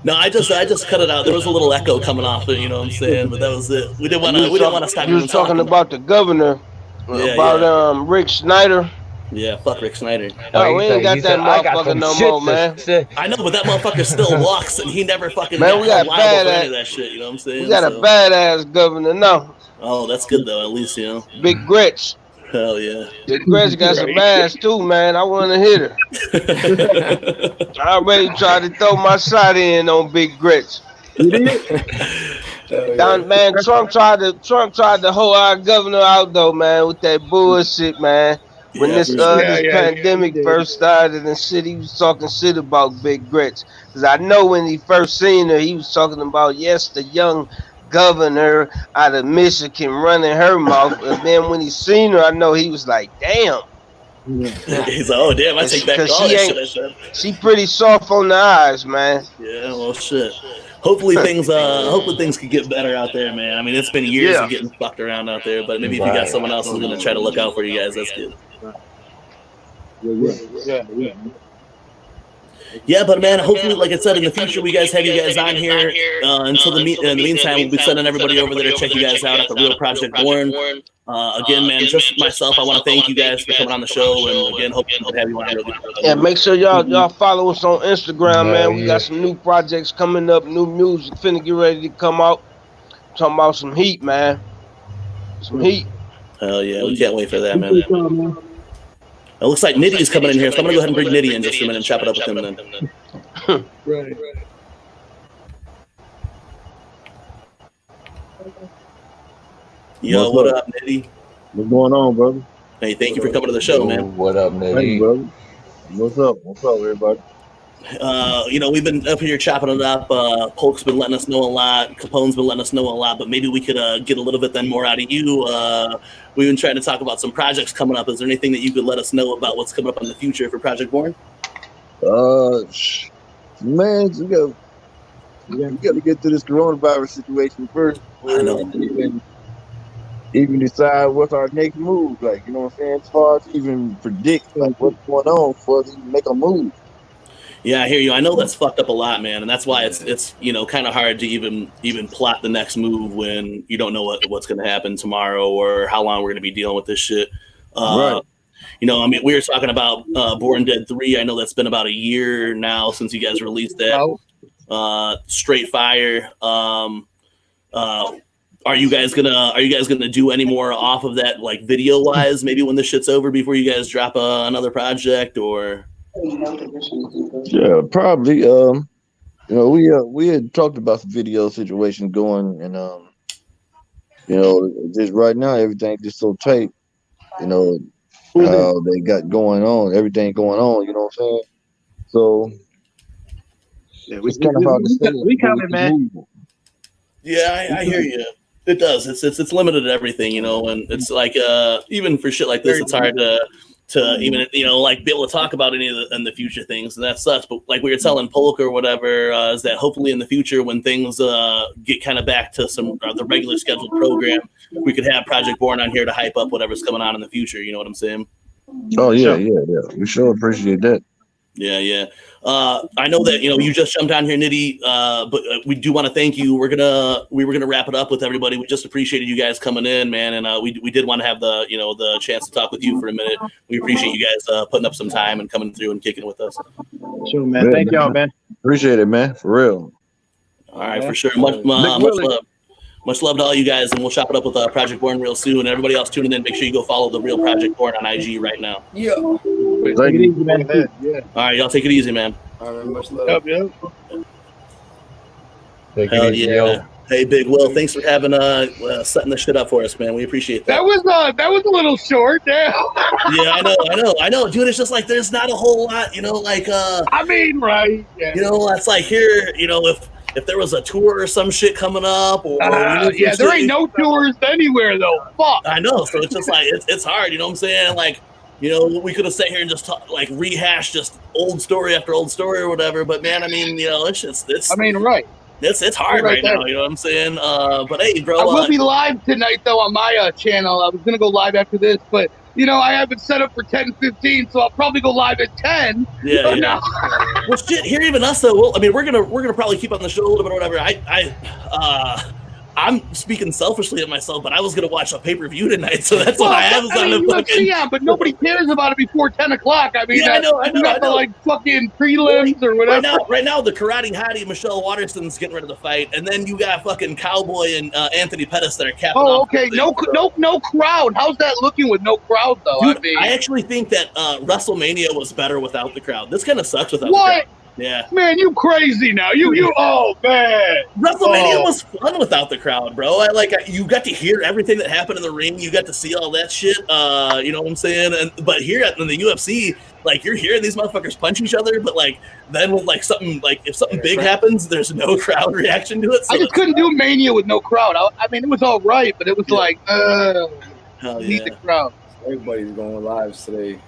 B: No, I just cut it out. There was a little echo coming off it, you know what I'm saying? But that was it. We didn't want to stop.
E: You were talking about the governor, about Rick Snyder.
B: Yeah, fuck Rick Snyder.
E: Oh, we ain't got that motherfucker no more, man.
B: I know, but that motherfucker still walks, and he never fucking
E: man. We got
B: any of that shit. You know what I'm saying?
E: We got a badass governor now.
B: Oh, that's good though. At least, you know.
E: Big Grits.
B: Hell yeah.
E: Big Grits got some ass too, man. I want to hit her. I already tried to throw my shot in on Big Grits.
G: You did?
E: Man, Trump tried to hold our governor out though, man, with that bullshit, man. When this pandemic first started and shit, he was talking shit about Big Grits. Because I know when he first seen her, he was talking about, the young governor out of Michigan running her mouth. And then when he seen her, I know he was like, damn.
B: He's like, oh, damn, I take back all that shit.
E: She pretty soft on the eyes, man.
B: Yeah, well, shit. Hopefully things could get better out there, man. I mean, it's been years of getting fucked around out there, but maybe if you got someone else who's going to try to look out for you guys, that's good. Yeah, but man, hopefully, like I said, in the future, we guys have you guys on here. Until in the meantime, we'll be sending everybody over there to check you guys out at the Real Project Born. Again, man, just myself, I want to thank you guys for coming on the show, and again, hope to have you on.
E: Yeah, make sure y'all follow us on Instagram, man. We got some new projects coming up, new music finna get ready to come out. Talking about some heat, man. Some heat.
B: Hell yeah, we can't wait for that, man. It looks like Nitty is coming in here, so I'm gonna go ahead and bring Nitty in just a minute and chop it up with him then.
C: Right.
B: Yo, what up, Nitty?
G: What's going on, brother?
B: Hey, thank you for coming to the show, man.
A: What up, Nitty?
G: Hey, brother. What's up? What's up, everybody?
B: You know, we've been up here chopping it up. Polk's been letting us know a lot. Capone's been letting us know a lot, but maybe we could get a little bit then more out of you. We've been trying to talk about some projects coming up. Is there anything that you could let us know about what's coming up in the future for Project Born?
H: Man, we got to get to this coronavirus situation first.
B: I know.
H: Even decide what's our next move. Like, you know what I'm saying? It's hard to even predict like what's going on for us to make a move.
B: Yeah, I hear you. I know that's fucked up a lot, man, and that's why it's you know, kind of hard to even plot the next move when you don't know what's going to happen tomorrow or how long we're going to be dealing with this shit.
H: Right.
B: You know, I mean, we were talking about Born Dead 3. I know that's been about a year now since you guys released that. Straight Fire. Are you guys gonna do any more off of that, like video wise? Maybe when this shit's over, before you guys drop another project, or?
H: Yeah, probably. You know, we had talked about the video situation going, and you know, just right now everything's just so tight. You know how they got going on, everything going on. You know what I'm saying? So
F: Yeah,
H: it's kind of hard to say.
F: We coming, man.
B: Yeah, I hear you. It does. It's limited at everything, you know, and it's like even for shit like this, it's hard to even like be able to talk about any of the future things, and that sucks. But like we were telling Polk or whatever, is that hopefully in the future when things get kind of back to some the regular scheduled program, we could have Project Born on here to hype up whatever's coming on in the future. You know what I'm saying?
H: Oh yeah, yeah. We sure appreciate that.
B: Yeah. I know that you just jumped on here, Nitty, but we do want to thank you. We were gonna wrap it up with everybody. We just appreciated you guys coming in, man, and we did want to have the chance to talk with you for a minute. We appreciate you guys putting up some time and coming through and kicking with us.
F: Sure, man. Yeah, thank y'all, man.
H: Appreciate it, man. For real.
B: All right, for sure. Much love to all you guys, and we'll chop it up with Project Born real soon. And everybody else tuning in, make sure you go follow the real Project Born on IG right now.
C: Yeah.
F: Take it easy, man.
C: Yeah.
B: All right, y'all take it easy, man.
C: All right, much love.
D: Yep.
A: Hell yeah.
B: Hey, Big Will, thanks for having setting this shit up for us, man. We appreciate that.
D: That was a little short. Yeah.
B: Yeah, I know, dude. It's just like there's not a whole lot, like.
D: I mean, right? Yeah.
B: It's like here, if there was a tour or some shit coming up, or
D: yeah, there ain't no tours anywhere though. Fuck.
B: I know, so it's just like it's hard. You know what I'm saying? Like, we could have sat here and just rehash just old story after old story or whatever. But man, I mean, it's.
D: I mean, right.
B: It's hard right now, you know what I'm saying? But hey, bro.
D: I will be live tonight, though, on my channel. I was going to go live after this, but, I have it set up for 10:15, so I'll probably go live at 10.
B: Yeah.
D: No.
B: Well, shit, here, even us, though, well, I mean, we're gonna probably keep on the show a little bit or whatever. I'm speaking selfishly of myself, but I was going to watch a pay-per-view tonight, so that's what I have is on the fucking...
D: Yeah, but nobody cares about it before 10 o'clock. I mean,
B: I know.
D: You got the, fucking prelims or whatever.
B: Right now, the karate hottie Michelle Waterston's getting ready to fight, and then you got fucking Cowboy and Anthony Pettis that are capping off.
D: Okay. No crowd. How's that looking with no crowd, though?
B: Dude, I actually think that WrestleMania was better without the crowd. This kind of sucks without the crowd. Yeah.
D: Man, you crazy now. Oh, man.
B: WrestleMania was fun without the crowd, bro. You got to hear everything that happened in the ring. You got to see all that shit. You know what I'm saying? But here in the UFC, you're hearing these motherfuckers punch each other, but then with something if something big happens, there's no crowd reaction to it. So
D: I just couldn't do Mania with no crowd. I mean, it was all right, but it was
B: hell
D: need the crowd.
C: Everybody's going live today.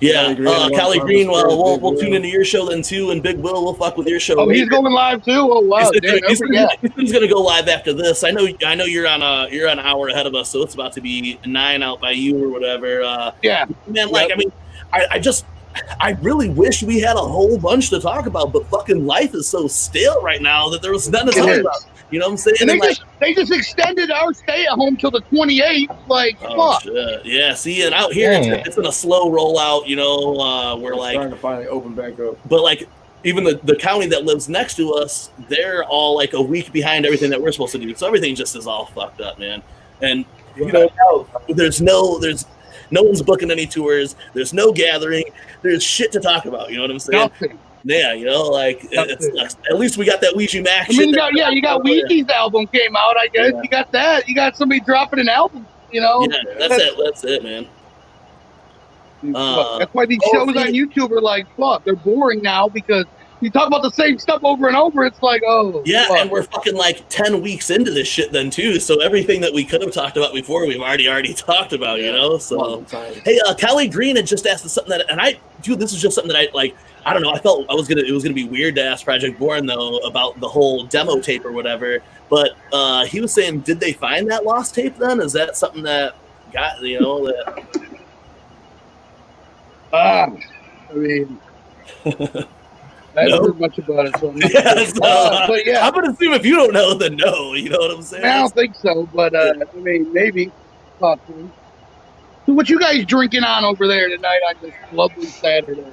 B: Yeah, Callie Green. We'll tune into your show then too, and Big Will, we'll fuck with your show.
D: Oh, he's going live too. Oh wow,
B: he's gonna go live after this. I know you're on an hour ahead of us, so it's about to be 9 out by you or whatever.
D: Yeah,
B: man. I mean, I really wish we had a whole bunch to talk about, but fucking life is so stale right now that there was nothing to talk about. You know what I'm saying?
D: And they just extended our stay at home till the 28th. Fuck.
B: Shit. Yeah. See, and out here it's in a slow rollout. We're
C: starting to finally open back up.
B: But even the county that lives next to us, they're all a week behind everything that we're supposed to do. So everything just is all fucked up, man. And there's no one's booking any tours. There's no gathering. There's shit to talk about. You know what I'm saying?
D: Nothing.
B: Yeah, it's at least we got that Ouija Macc.
D: I mean, you got Ouija's album came out. I guess you got that. You got somebody dropping an album.
B: Yeah, that's it, man.
D: That's why these shows on YouTube are fuck. They're boring now because you talk about the same stuff over and over. It's fuck.
B: And we're fucking 10 weeks into this shit then too. So everything that we could have talked about before, we've already talked about. So hey, Callie Green had just asked us something this is just something that I don't know. I felt it was gonna be weird to ask Project Born though about the whole demo tape or whatever. But he was saying, did they find that lost tape then? Is that something that got that?
D: I mean, I haven't heard much about it. So
B: but yeah, I'm gonna assume if you don't know, then no. You know what I'm saying?
D: I don't think so, but I mean, maybe. Possibly. So, what you guys drinking on over there tonight on this lovely Saturday?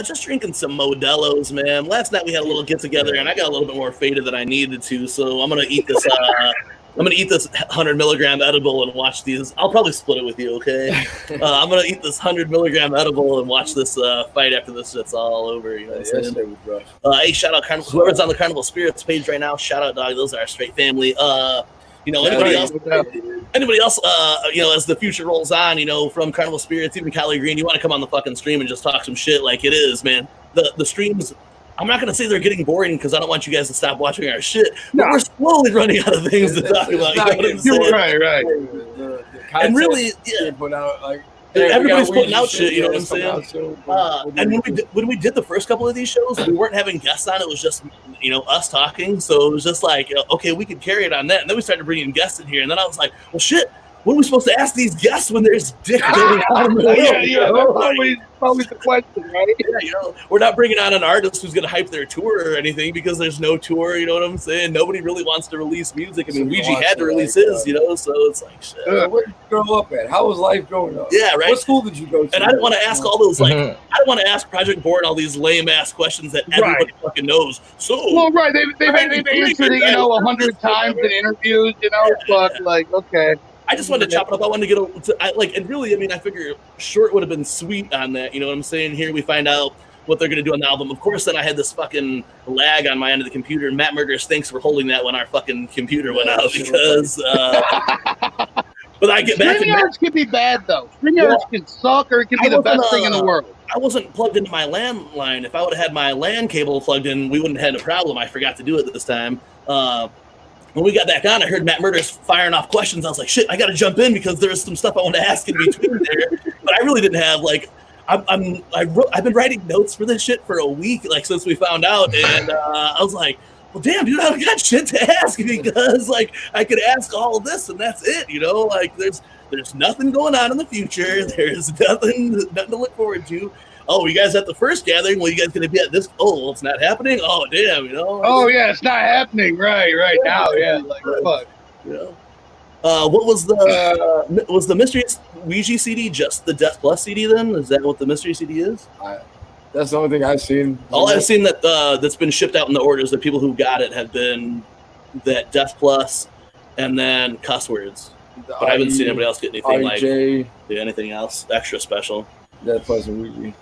B: Just drinking some Modelo's, man. Last night we had a little get together, and I got a little bit more faded than I needed to. So I'm gonna eat this. I'm gonna eat this 100 milligram edible and watch these. I'll probably split it with you, okay? I'm gonna eat this 100 milligram edible and watch this fight after this shit's all over. You know what I'm saying? Hey, shout out whoever's on the Carnival Spirits page right now. Shout out, dog. Those are our straight family. Anybody else, as the future rolls on, from Carnival Spirits, even Callie Green, you want to come on the fucking stream and just talk some shit like it is, man. The streams I'm not gonna say they're getting boring because I don't want you guys to stop watching our shit. But we're slowly running out of things to talk about. You know what I'm saying?
D: Right.
B: And really, yeah.
C: Put out, like,
B: everybody's putting out shit, you know what I'm saying? And when we did the first couple of these shows, we weren't having guests on. It was just, you know, us talking. So it was just like, okay, we could carry it on that. And then we started bringing guests in here. And then I was like, well, shit, what are we supposed to ask these guests when there's dick going on?
D: That's always the question, right?
B: Yeah, you know, we're not bringing on an artist who's going to hype their tour or anything because there's no tour, you know what I'm saying? Nobody really wants to release music. I mean, Ouija had to release his, you know, so it's like, shit.
C: Where did you grow up at? How was life growing up?
B: Yeah, right.
C: What school did you go to?
B: And I don't want to ask all those, like, I don't want to ask Project Born all these lame-ass questions that everybody fucking knows. So,
D: well, right, they've answered it, you know, 100 times in interviews, you know, but, like, okay.
B: I just wanted to chop it up. I wanted to get and really, I mean, I figure short would have been sweet on that. You know what I'm saying? Here we find out what they're going to do on the album. Of course, then I had this fucking lag on my end of the computer. And Matt Murders, thanks for holding that when our fucking computer went out because. But I get back.
D: StreamYards can be bad though. StreamYards can suck, or it can be the best thing in the world.
B: I wasn't plugged into my landline. If I would have had my LAN cable plugged in, we wouldn't have had a problem. I forgot to do it this time. When we got back on, I heard Matt Murders firing off questions. I was like, shit, I got to jump in because there's some stuff I want to ask in between there. But I really didn't have, like, I've been writing notes for this shit for a week, like, since we found out. And I was like, well, damn, dude, I've got shit to ask because, like, I could ask all of this and that's it, you know? Like, there's nothing going on in the future. There's nothing to look forward to. Oh, you guys at the first gathering? Well, you guys gonna be at this? Oh, it's not happening. Oh, damn, you know.
D: Oh yeah, it's not happening. Right now, yeah. Like fuck.
B: Yeah. What was the mystery Ouija CD just the Death Plus CD? Then is that what the mystery CD is?
C: That's the only thing I've seen.
B: All I've seen that's been shipped out in the orders. The people who got it have been that Death Plus, and then cuss words. But I haven't seen anybody else get anything like anything else extra special.
C: Death Plus and Ouija.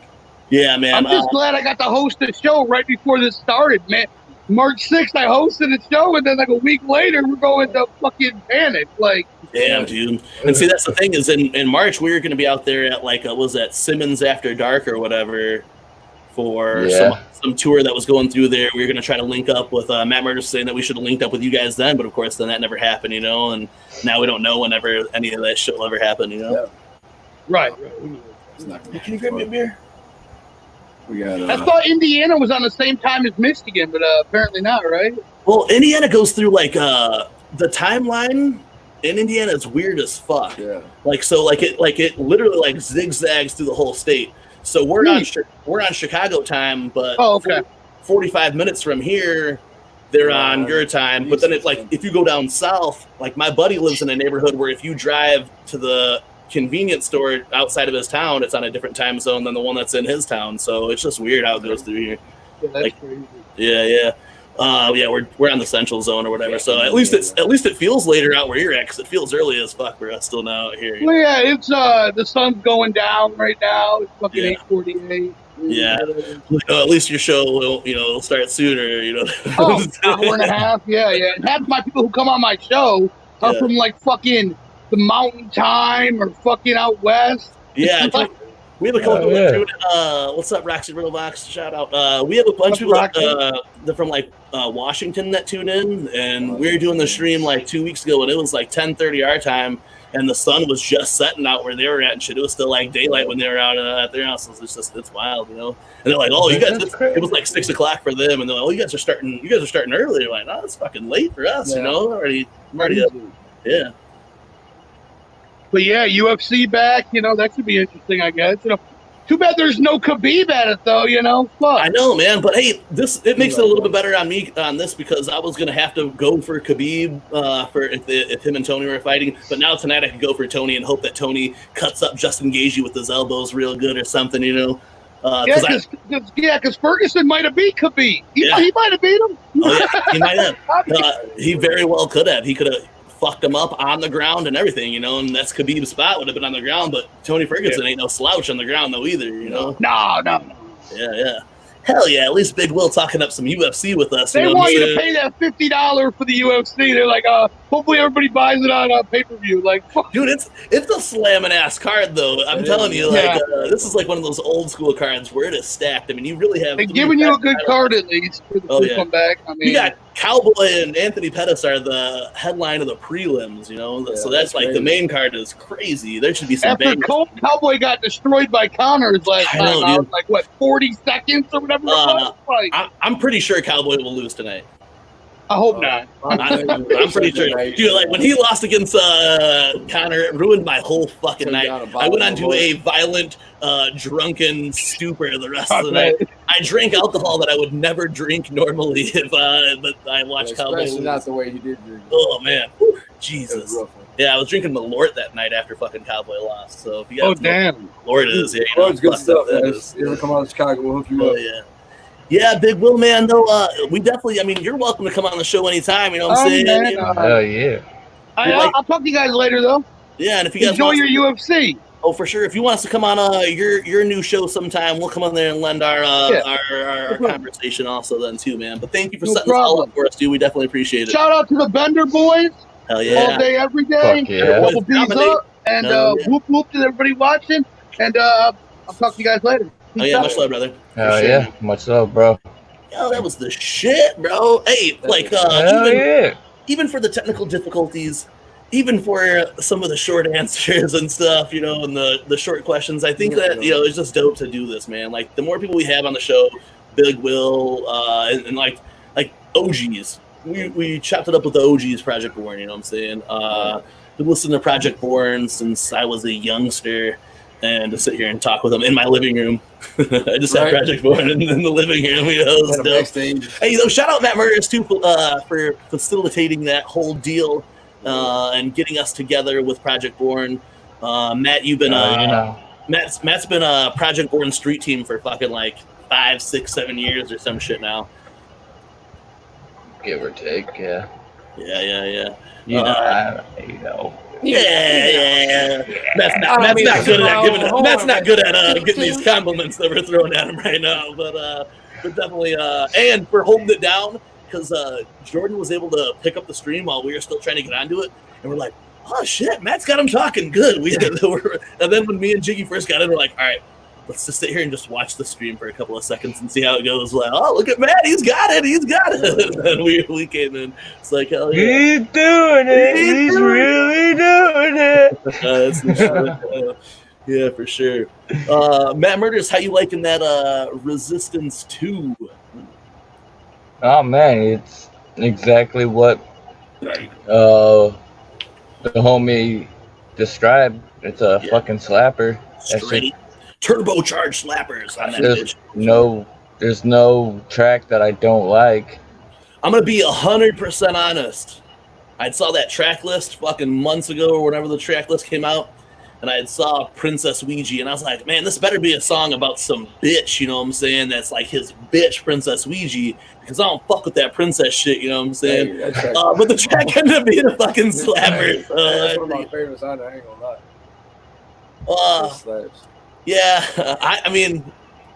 B: Yeah, man.
D: I'm just glad I got to host the show right before this started, man. March 6th, I hosted the show, and then like a week later, we're going to fucking panic. Like,
B: damn, dude. And see, that's the thing is, in March, we were going to be out there at like, was that Simmons After Dark or whatever for some tour that was going through there. We were going to try to link up with Matt Murders saying that we should have linked up with you guys then, but of course, then that never happened, you know, and now we don't know whenever any of that shit will ever happen, you know?
C: Yeah.
D: Right.
B: Can you grab me a beer?
C: We got,
D: I thought Indiana was on the same time as Michigan, but apparently not, right?
B: Well, Indiana goes through like the timeline in Indiana is weird as fuck.
C: Yeah.
B: Like so, it literally like zigzags through the whole state. So we're on Chicago time, but 45 minutes from here, they're on your time. But then it's like if you go down south, like my buddy lives in a neighborhood where if you drive to the convenience store outside of his town, it's on a different time zone than the one that's in his town. So it's just weird how it goes through here.
D: Yeah, that's crazy.
B: We're on the central zone or whatever. So at least it feels later out where you're at because it feels early as fuck for us still now out here.
D: Well, yeah, it's the sun's going down right now. It's fucking 8:48.
B: Yeah, at least your show will, it'll start sooner.
D: Hour and a half. Yeah. And half my people who come on my show are from like fucking the Mountain Time or fucking out west.
B: Yeah, we have a couple people. What's up, Roxy Riddlebox? Shout out. We have a bunch of people they're from like Washington that tune in, and we were doing the stream like 2 weeks ago, and it was like 10:30 our time, and the sun was just setting out where they were at, and shit. It was still like daylight when they were out at their house. It's wild, you know. And they're like, "Oh, you guys!" It was like 6 o'clock for them, and they're like, "Oh, you guys are starting early." They're like, "No, it's fucking late for us, you know. I'm already up." Yeah.
D: But yeah, UFC back, that should be interesting, I guess. Too bad there's no Khabib at it though, Fuck.
B: I know, man, but hey, it makes it a little bit better on me on this because I was gonna have to go for Khabib for if him and Tony were fighting, but now tonight I can go for Tony and hope that Tony cuts up Justin Gaethje with his elbows real good or something,
D: Because Ferguson might have beat Khabib. He might have beat him.
B: Oh, yeah, he might have. He very well could have. He could have fucked him up on the ground and everything, and that's Khabib's spot would have been on the ground, but Tony Ferguson ain't no slouch on the ground though either,
D: No.
B: Yeah. Hell yeah, at least Big Will talking up some UFC with us.
D: They want you to pay that $50 for the UFC. They're like, hopefully everybody buys it on pay-per-view. Like, fuck.
B: Dude, it's a slamming ass card though. I'm telling you, like this is like one of those old school cards where it is stacked. I mean, you really have.
D: They're giving you a good card at least for the come back. I mean,
B: you got Cowboy and Anthony Pettis are the headline of the prelims. You know, so that's like crazy. The main card is crazy. There should be some.
D: After Cowboy got destroyed by Connors last time, I was like, what, 40 seconds or whatever it was? Like,
B: I'm pretty sure Cowboy will lose tonight.
D: I hope not.
B: I'm pretty sure. Dude, like when he lost against Connor, it ruined my whole fucking night. I went on to a violent, drunken stupor the rest of the night. I drank alcohol that I would never drink normally if but I watched Cowboy.
C: Especially not the way he did drink.
B: Oh man, whew, Jesus. Yeah, I was drinking Malort that night after fucking Cowboy lost. So if you guys
D: damn,
B: Malort is
C: Malort's good stuff. You ever come out of Chicago, we'll hook you up.
B: Yeah. Yeah, Big Will, man, though, we definitely, I mean, you're welcome to come on the show anytime, you know what I'm saying?
C: Man, yeah.
D: I'll talk to you guys later, though.
B: Yeah, and if you guys
D: enjoy your UFC.
B: Oh, for sure. If you want us to come on your new show sometime, we'll come on there and lend our conversation also then, too, man. But thank you for setting this all up for us, dude. We definitely appreciate it.
D: Shout out to the Bender boys.
B: Hell yeah.
D: All day, every day. Double B's up. And whoop whoop to everybody watching. And I'll talk to you guys later.
B: Oh yeah, much love, brother.
A: Hell yeah, much love, bro.
B: Yo, that was the shit, bro. Hey, like, even for the technical difficulties, even for some of the short answers and stuff, you know, and the short questions, I think that, you know, it's just dope to do this, man. Like, the more people we have on the show, Big Will, and like OGs. We chopped it up with the OGs Project Born, you know what I'm saying? Been listening to Project Born since I was a youngster. And to sit here and talk with them in my living room. I just had Project Born in the living room, you know. Hey, you know, shout out Matt Murders too for facilitating that whole deal and getting us together with Project Born. Matt, you've been Matt's been a Project Born street team for fucking like 5, 6, 7 years or some shit now.
A: Give or take, yeah.
B: Yeah.
A: You know.
B: Yeah. That's not good at getting these compliments that we're throwing at him right now. But definitely, and for holding it down because Jordan was able to pick up the stream while we were still trying to get onto it, and we're like, oh shit, Matt's got him talking good. And then when me and Jiggy first got in, we're like, all right, let's just sit here and just watch the stream for a couple of seconds and see how it goes. Like, oh, look at Matt, he's got it. And then we came in. It's like, hell yeah.
A: He's doing it. He's really doing it.
B: Yeah, for sure. Matt Murders, how you liking that Resistance 2?
A: Oh, man, it's exactly what the homie described. It's a fucking slapper.
B: Straight turbocharged slappers on that bitch.
A: There's no track that I don't like.
B: I'm gonna be 100% honest. I saw that track list fucking months ago or whenever the track list came out, and I saw Princess Ouija, and I was like, man, this better be a song about some bitch, you know what I'm saying? That's like his bitch, Princess Ouija, because I don't fuck with that princess shit, you know what I'm saying? But the track ended up being a fucking slapper.
C: That's one of my favorites on there, I ain't gonna lie.
B: Yeah, I mean,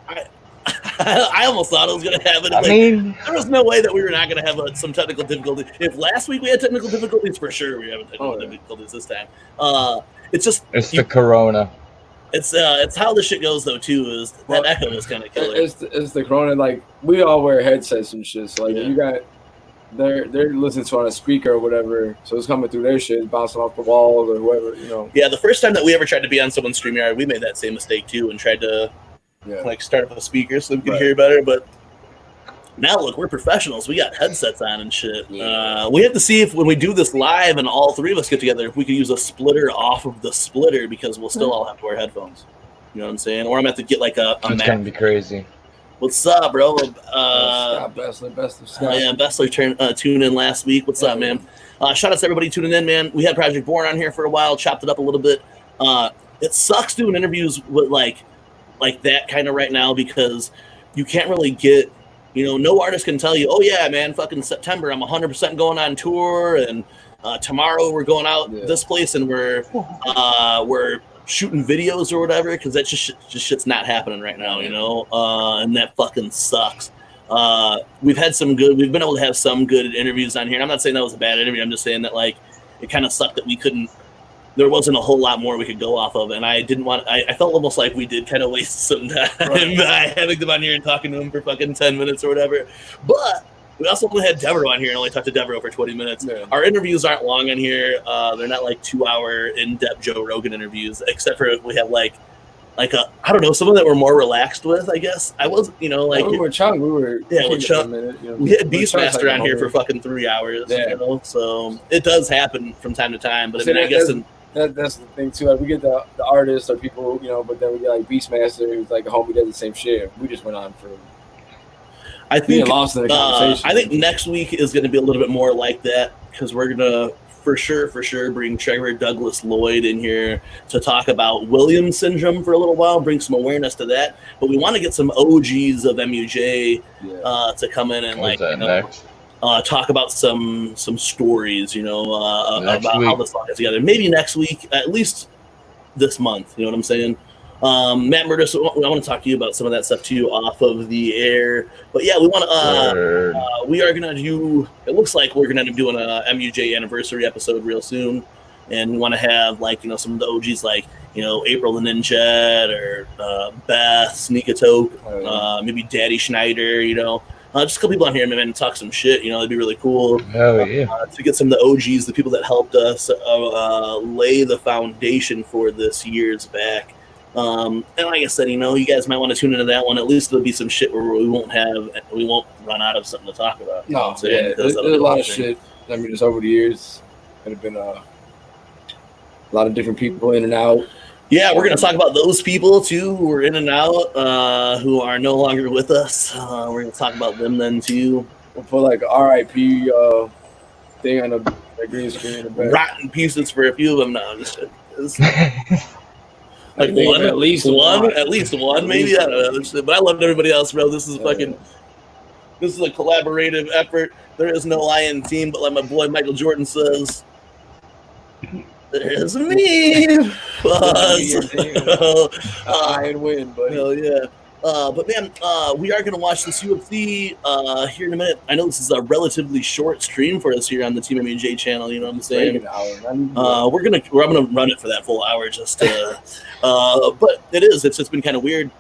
B: I almost thought I was going to have it.
A: I mean,
B: there was no way that we were not going to have some technical difficulty. If last week we had technical difficulties, for sure we have technical difficulties this time. It's just
A: the corona.
B: It's how this shit goes though too. Is that echo was kind of killer.
C: It's the corona. Like we all wear headsets and shit. So like you got they're listening to on a speaker or whatever, so it's coming through their shit, bouncing off the walls or whatever, you know.
B: Yeah, the first time that we ever tried to be on someone's StreamYard, we made that same mistake too and tried to like start up a speaker so we could hear better. But now look, we're professionals. We got headsets on and shit. Yeah. We have to see if when we do this live and all three of us get together, if we can use a splitter off of the splitter because we'll still all have to wear headphones. You know what I'm saying? Or I'm gonna have to get like a
A: It's gonna be crazy.
B: What's up, bro?
C: Scott Bessler, best of Scott.
B: Yeah, Bessler tuned in last week. What's up, man? Shout out to everybody tuning in, man. We had Project Born on here for a while, chopped it up a little bit. It sucks doing interviews with like that kind of right now because you can't really get, you know, no artist can tell you, oh yeah, man, fucking September, I'm 100% going on tour, and tomorrow we're going out this place, and we're shooting videos or whatever, because that just shit's not happening right now, you know, and that fucking sucks. We've been able to have some good interviews on here. And I'm not saying that was a bad interview. I'm just saying that like it kind of sucked that there wasn't a whole lot more we could go off of, and I felt almost like we did kind of waste some time by having them on here and talking to them for fucking 10 minutes or whatever. But we also only had Devereaux on here and only talked to Devereaux for 20 minutes. Yeah. Our interviews aren't long on here. They're not like 2-hour in-depth Joe Rogan interviews, except for we have like I don't know, someone that we're more relaxed with, I guess. I wasn't, you know, like
C: we were Chung.
B: With Chung. We had Beastmaster on here for fucking 3 hours, you know. So it does happen from time to time, but I mean, I guess
C: that's the thing too. Like we get the artists or people, you know, but then we get like Beastmaster, who's like a homie does the same shit. We just went on for.
B: I think lost in the conversation. I think next week is going to be a little bit more like that, because we're gonna for sure bring Trevor Douglas Lloyd in here to talk about Williams syndrome for a little while, bring some awareness to that. But we want to get some OGs of MUJ to come in and talk about some stories, you know, about how this all gets together. Maybe next week, at least this month. You know what I'm saying? Matt Murdis, I want to talk to you about some of that stuff too off of the air. But yeah, we want to. We are gonna do. It looks like we're gonna end up doing a MUJ anniversary episode real soon, and we want to have like, you know, some of the OGs like, you know, April the Ninja or Beth Sneakatoke, maybe Daddy Schneider, you know. Just a couple people on here, man, and talk some shit. You know, it'd be really cool. To get some of the OGs, the people that helped us lay the foundation for this years back. And like I said, you know, you guys might want to tune into that one. At least there'll be some shit where we won't run out of something to talk about.
C: No, there's a lot of shit. I mean, just over the years, there have been a lot of different people in and out.
B: Yeah, we're going to talk about those people, too, who are in and out, who are no longer with us. We're going to talk about them then, too.
C: We'll put, like, RIP thing on the green screen. In the back.
B: Rotten pieces for a few of them now. Just like
C: at least
B: one, maybe. I don't know. But I loved everybody else, bro. This is this is a collaborative effort. There is no I in team, but like my boy Michael Jordan says, there's me.
C: I win, buddy.
B: Hell yeah. But man, we are going to watch this UFC here in a minute. I know this is a relatively short stream for us here on the TeamMUJ channel. You know what I'm saying? I'm gonna run it for that full hour just to. But it's been kind of weird.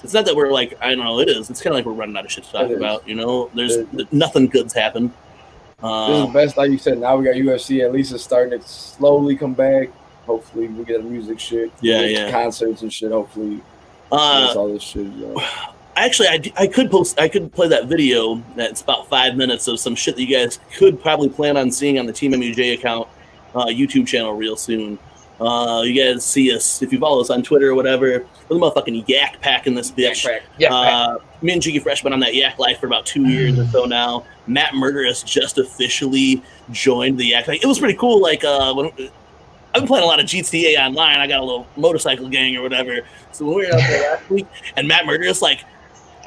B: It's not that we're like, I don't know, it is. It's kind of like we're running out of shit to talk about. You know, there's nothing good's happened.
C: This is the best, like you said. Now we got UFC. At least it's starting to slowly come back. Hopefully, we get a music shit. Concerts and shit. Hopefully. All this shit,
B: actually, I could play that video. That's about 5 minutes of some shit that you guys could probably plan on seeing on the TeamMUJ account, YouTube channel real soon. You guys see us if you follow us on Twitter or whatever. We're the motherfucking yak pack in this bitch. Me and Jiggy Fresh been on that yak life for about 2 years or so now. Matt Murderous just officially joined the yak. Like, it was pretty cool. Like I've been playing a lot of GTA Online. I got a little motorcycle gang or whatever. So when we were out there last week, and Matt Murderous like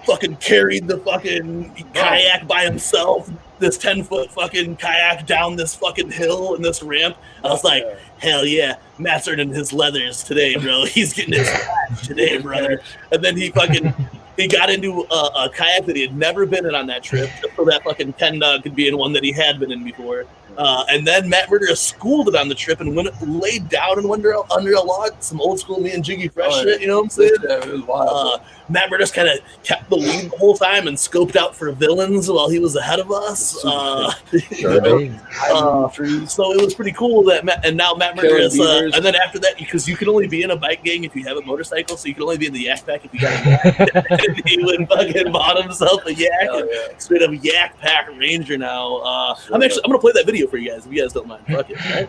B: fucking carried the fucking kayak by himself, this 10-foot fucking kayak down this fucking hill and this ramp. I was like, hell yeah, Matt's earning his leathers today, bro. He's getting his cash today, brother. And then he got into a kayak that he had never been in on that trip, just so that fucking Ken Dog could be in one that he had been in before. And then Matt Murderous schooled it on the trip and laid down and went under a log, some old school me and Jiggy Fresh shit, you know what I'm saying?
C: Yeah, it was wild.
B: Matt Murderous kind of kept the lead the whole time and scoped out for villains while he was ahead of us. So it was pretty cool that now Matt Murderous, and then after that, because you can only be in a bike gang if you have a motorcycle, so you can only be in the yak pack if you got a yak. And he went and fucking bought himself a yak, straight up yak pack ranger now. I'm gonna play that video for you guys if you guys don't mind. Fuck it, right?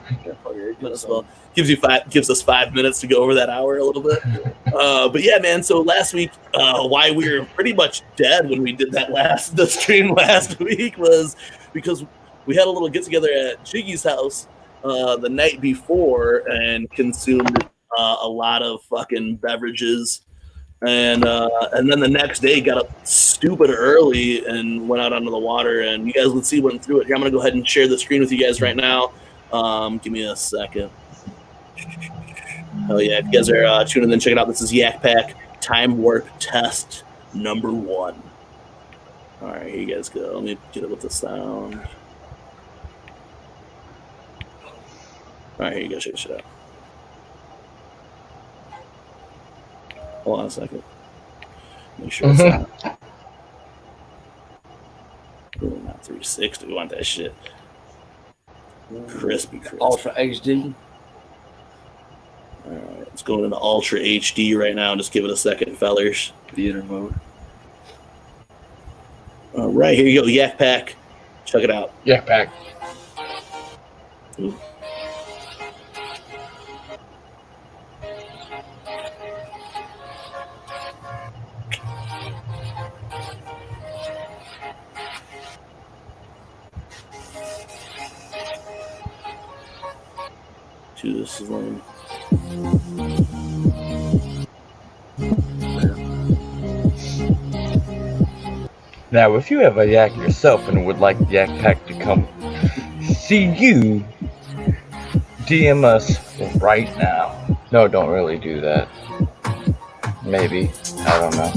B: Well, gives us 5 minutes to go over that hour a little bit. But yeah, man. So last week, why we were pretty much dead when we did the stream last week was because we had a little get together at Jiggy's house the night before and consumed a lot of fucking beverages. And then the next day got up stupid early and went out onto the water. And you guys would see went through it. Here, I'm gonna go ahead and share the screen with you guys right now. Give me a second. Oh yeah, if you guys are tuning in, check it out. This is Yak Pack Time Warp Test number 1. All right, here you guys go. Let me get it with the sound. All right, here you go. Check this shit out. Hold on a second. Make sure it's not. Ooh, not 360. We want that shit crispy.
C: Ultra HD.
B: All right, it's going into Ultra HD right now. Just give it a second, fellers.
C: Theater mode.
B: All right, here you go. Yak Pack. Check it out.
A: Yak Pack.
B: Ooh. This is lame.
A: Now, if you have a yak yourself and would like Yak Pack to come see you, DM us right now. No, don't really do that. Maybe. I don't know.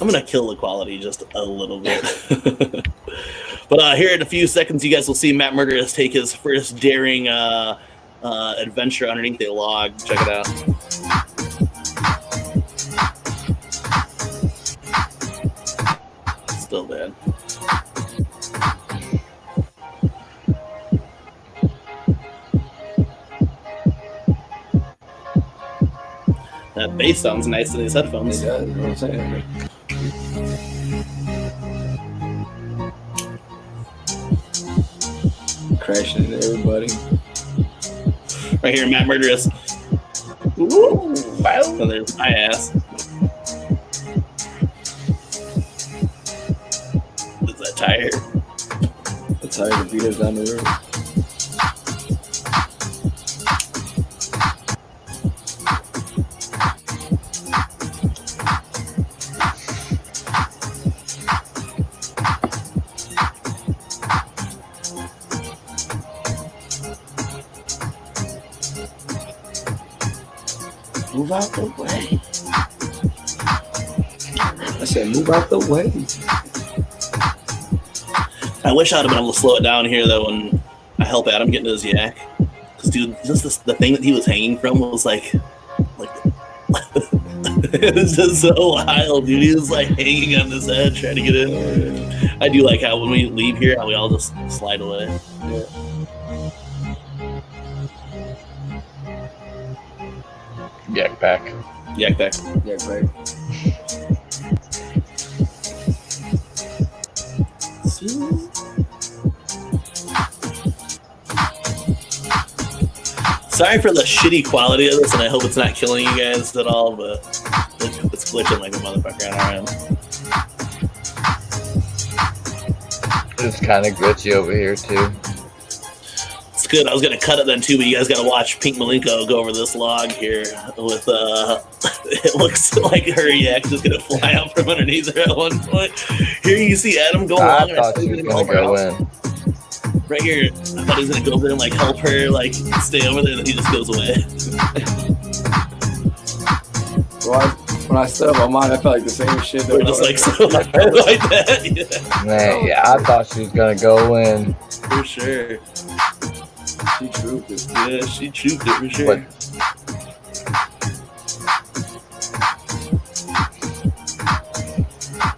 B: I'm gonna kill the quality just a little bit. But here in a few seconds, you guys will see Matt Murderous take his first daring adventure underneath a log. Check it out. Still bad. That bass sounds nice in these headphones.
C: It does, you know what I'm saying? Crashing into everybody.
B: Right here, Matt Murderous. Ooh, wow. So there's my ass. Is that tire?
C: The tire beat us down the road. Move out the way. I said, move out the way.
B: I wish I'd have been able to slow it down here, though, when I help Adam get into his yak. Because, dude, just the thing that he was hanging from was like it was just so wild, dude. He was like hanging on this edge trying to get in. I do like how when we leave here, how we all just slide away.
C: Yeah.
A: Yak Pack.
B: Yak Pack.
C: Yeah, great.
B: Sorry for the shitty quality of this, and I hope it's not killing you guys at all, but it's glitching like a motherfucker on our end.
A: It's kind of glitchy over here, too.
B: It's good. I was going to cut it then, too, but you guys got to watch Pink Malenko go over this log here with, it looks like her yak's just going to fly out from underneath her at one point. Here you see Adam go along.
A: I thought she was going to go in.
B: Right here, I thought he was going to go over there and, like, help her, like, stay over there, and then he just goes away.
C: Well, when I stood up on mine, I felt like the same shit.
B: We're just like, so like that. Yeah.
A: Man, yeah, I thought she was going to go in.
B: For sure.
C: She trooped it.
B: Yeah, she trooped it for sure.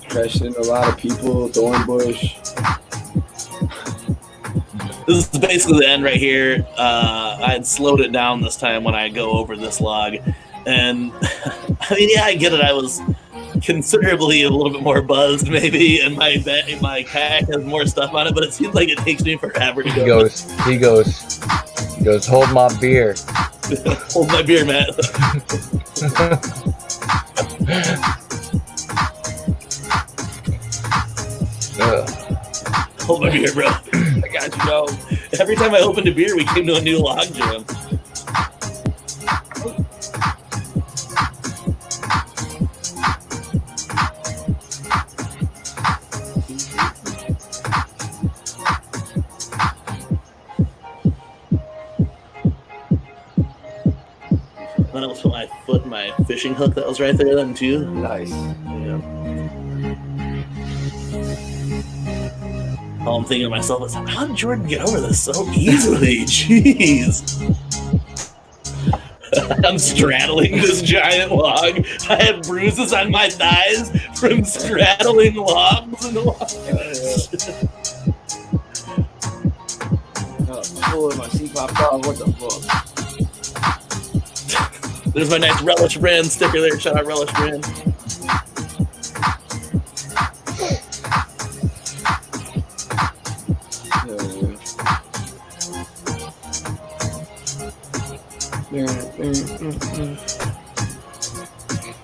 C: Crashed into a lot of people, Thornbush.
B: This is basically the end right here. I had slowed it down this time when I go over this log. And, I mean, yeah, I get it. I was considerably a little bit more buzzed, maybe, and my kayak has more stuff on it, but it seems like it takes me forever to go.
A: He goes, hold my beer.
B: Hold my beer, Matt. Hold my beer, bro. I got you, dog. Every time I opened a beer, we came to a new log jam. Then I was put my foot in my fishing hook that was right there then too.
C: Nice.
B: Yeah. All I'm thinking to myself is, how did Jordan get over this so easily? Jeez. I'm straddling this giant log. I have bruises on my thighs from straddling logs and logs.
C: Oh, my seat popped off. What the fuck?
B: There's my nice Relish brand sticker there. Shout out Relish brand.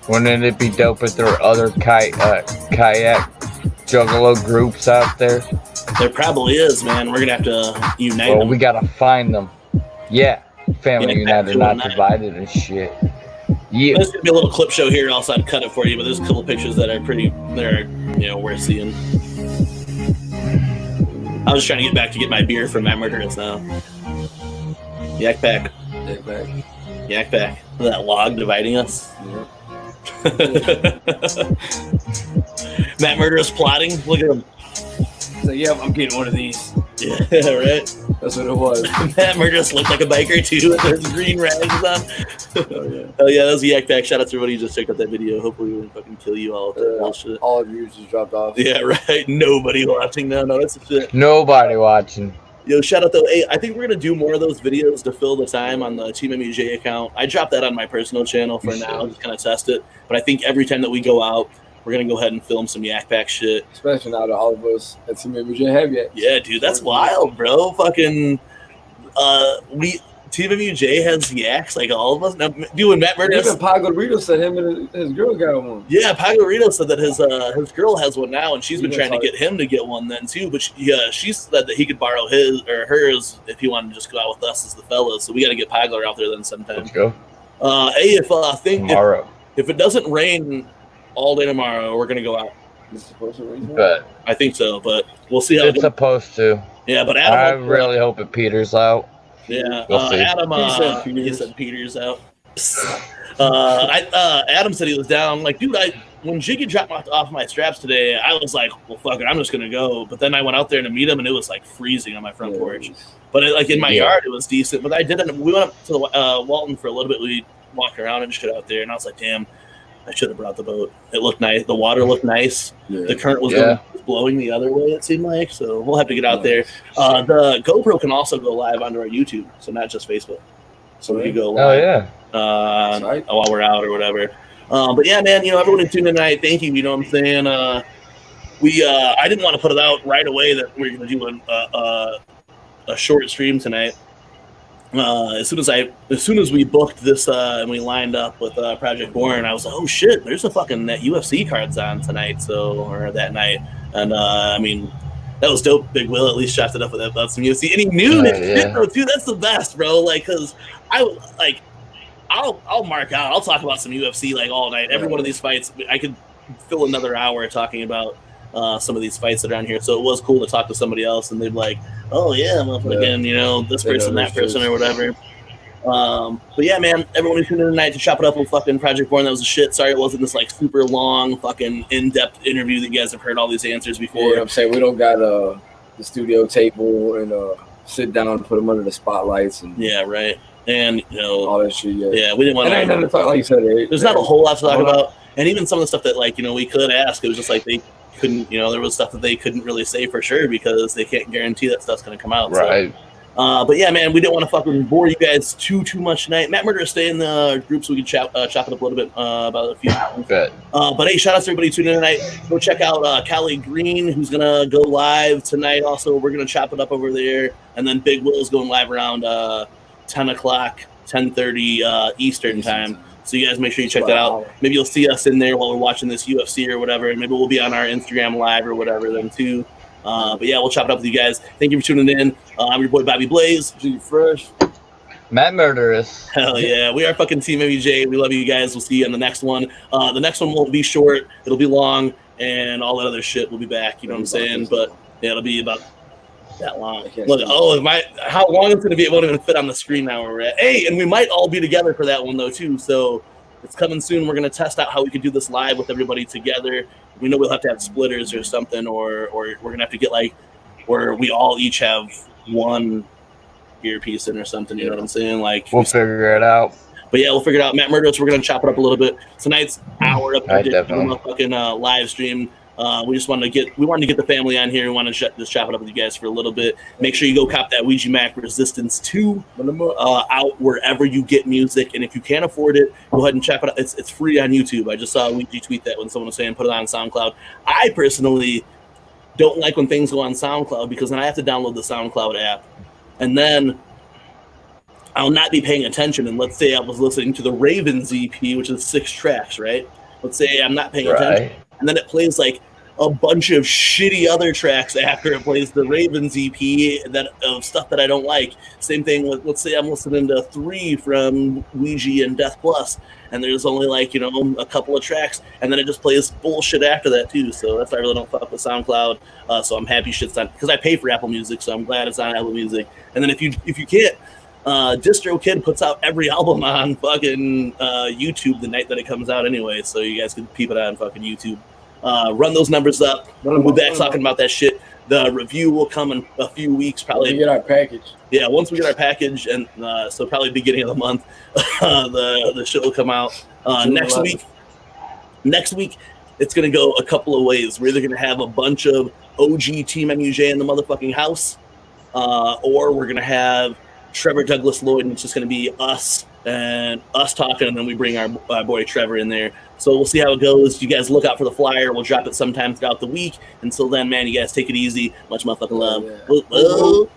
A: Wouldn't it be dope if there were other kayak juggalo groups out there?
B: There probably is, man. We're gonna have to unite
A: Well,
B: them.
A: we gotta find them. Yeah, family
B: Yeah,
A: united, not divided and shit. Yeah.
B: There's gonna be a little clip show here. Also, I'd cut it for you, but there's a couple pictures that are worth seeing. I was just trying to get back to get my beer from Matt Murderous now. Yak Pack.
C: Yak Pack.
B: Yak Pack. That log dividing us.
C: Yep.
B: Matt Murderous plotting. Look at him.
C: So yeah, I'm getting one of these.
B: Yeah, right.
C: That's what it was.
B: Matt Murderous looked like a biker too with those green rags on.
C: Oh yeah.
B: Oh yeah, that was the Yak Pack. Shout out to everybody who just checked out that video. Hopefully we didn't fucking kill you all with that bullshit.
C: All of you just dropped off.
B: Yeah, right. Nobody watching now. No, that's the shit.
A: Nobody watching.
B: Yo, shout out though. Hey, I think we're gonna do more of those videos to fill the time on the TeamMUJ account. I dropped that on my personal channel for now, just kind of test it. But I think every time that we go out, we're gonna go ahead and film some Yak Pack shit.
C: Especially now that all of us at TeamMUJ have yet.
B: Yeah, dude, that's wild, bro. Fucking, TeamMUJ has yaks like all of us. Now, dude, when Matt Murderous,
C: Even Pagarito said him and his girl got one.
B: yeah, Pagarito said that his girl has one now, and she's been trying to get him to get one then too. But she said that he could borrow his or hers if he wanted to just go out with us as the fellas. So we got to get Pagler out there then sometime.
A: Let's go.
B: Hey,
A: Tomorrow.
B: if it doesn't rain all day tomorrow, we're gonna go out.
C: It's supposed to rain.
A: But
B: I think so, but we'll see how
A: it's supposed to.
B: Yeah, but
A: I
B: Adam,
A: really hope it peters out.
B: yeah,
A: We'll see.
B: Adam, he said Peter's out. Adam said he was down. I'm like, dude, when Jiggy dropped off my straps today, I was like, well, fuck it, I'm just gonna go. But then I went out there to meet him, and it was like freezing on my front porch. But in my yard, it was decent. But I didn't. We went up to Walton for a little bit. We walked around and shit out there, and I was like, damn, I should have brought the boat. It looked nice. The water looked nice. Yeah. The current was blowing the other way, it seemed like. So we'll have to get out there. The GoPro can also go live onto our YouTube, so not just Facebook. So we can go live while we're out or whatever. But yeah, man, everyone who tuned in tonight, thank you. You know what I'm saying? I didn't want to put it out right away that we're going to do a short stream tonight. As soon as we booked this and we lined up with Project Born, I was like, oh shit, there's a fucking that UFC cards on tonight, or that night, and I mean, that was dope. Big Will at least chopped it up with about some UFC, and he knew shit though too. That's the best, bro. Like, cause I'll mark out. I'll talk about some UFC like all night. Every one of these fights, I could fill another hour talking about some of these fights that are on here. So it was cool to talk to somebody else, and they'd be like, oh yeah, motherfucking, this person, that person, or whatever. But yeah, man, everyone who tuned in tonight to chop it up with fucking Project Born, that was a shit. Sorry it wasn't this like super long fucking in-depth interview that you guys have heard all these answers before.
C: Yeah, I'm saying we don't got the studio table and sit down and put them under the spotlights and
B: right. And
C: all that shit.
B: Yeah, we didn't want
C: to talk, like you said.
B: There's not a whole lot to talk about, and even some of the stuff that we could ask, it was just like they couldn't. There was stuff that they couldn't really say for sure because they can't guarantee that stuff's going to come out.
A: Right.
B: So. But yeah, man, we didn't want to fucking bore you guys too much tonight. Matt Murder, stay in the group so we can chop it up a little bit about a few things. But hey, shout out to everybody tuning in tonight. Go check out Callie Green, who's gonna go live tonight. Also, we're gonna chop it up over there, and then Big Will's going live around 10 o'clock, 10:30 Eastern time. So you guys make sure you check that out. Maybe you'll see us in there while we're watching this UFC or whatever, and maybe we'll be on our Instagram live or whatever then too. But yeah, we'll chop it up with you guys. Thank you for tuning in. I'm your boy Bobby Blaze.
C: G Fresh.
A: Matt Murderous.
B: Hell yeah. We are fucking TeamMUJ. We love you guys. We'll see you on the next one. The next one won't be short. It'll be long, and all that other shit will be back. You know what I'm saying? But yeah, it'll be about that long. Look, how long it's going to be, it won't even fit on the screen now where we're at. Hey, and we might all be together for that one, though, too. So it's coming soon. We're going to test out how we could do this live with everybody together. We know we'll have to have splitters or something, or we're going to have to get, like, where we all each have one earpiece in or something, you know what I'm saying? Like,
A: we'll figure it out.
B: But yeah, we'll figure it out. Matt Murderous, we're gonna chop it up a little bit. Tonight's hour up there, fucking live stream. We wanted to get the family on here. We want to just chop it up with you guys for a little bit. Make sure you go cop that Ouija Macc Resistance 2 out wherever you get music. And if you can't afford it, go ahead and check it out. It's free on YouTube. I just saw Ouija tweet that when someone was saying put it on SoundCloud. I personally don't like when things go on SoundCloud because then I have to download the SoundCloud app. And then I'll not be paying attention. And let's say I was listening to the Ravens EP, which is 6 tracks, right? Let's say I'm not paying attention. And then it plays like a bunch of shitty other tracks after it plays the Ravens EP of stuff that I don't like. Same thing with, let's say I'm listening to 3 from Ouija and Death Plus, and there's only like, a couple of tracks, and then it just plays bullshit after that too. So that's why I really don't fuck with SoundCloud. So I'm happy shit's on, because I pay for Apple Music, so I'm glad it's on Apple Music. And then if you can't, DistroKid puts out every album on fucking YouTube the night that it comes out anyway, so you guys can peep it on fucking YouTube. Run those numbers up. We'll be back talking about that shit. The review will come in a few weeks, probably.
C: Once we get our package.
B: Yeah, once we get our package, and so probably beginning of the month, the shit will come out. Next week, it's gonna go a couple of ways. We're either gonna have a bunch of OG TeamMUJ in the motherfucking house, or we're gonna have Trevor Douglas Lloyd, and it's just gonna be us talking, and then we bring our boy Trevor in there. So we'll see how it goes. You guys look out for the flyer. We'll drop it sometime throughout the week. Until then, man, you guys take it easy. Much motherfucking love.
C: Yeah.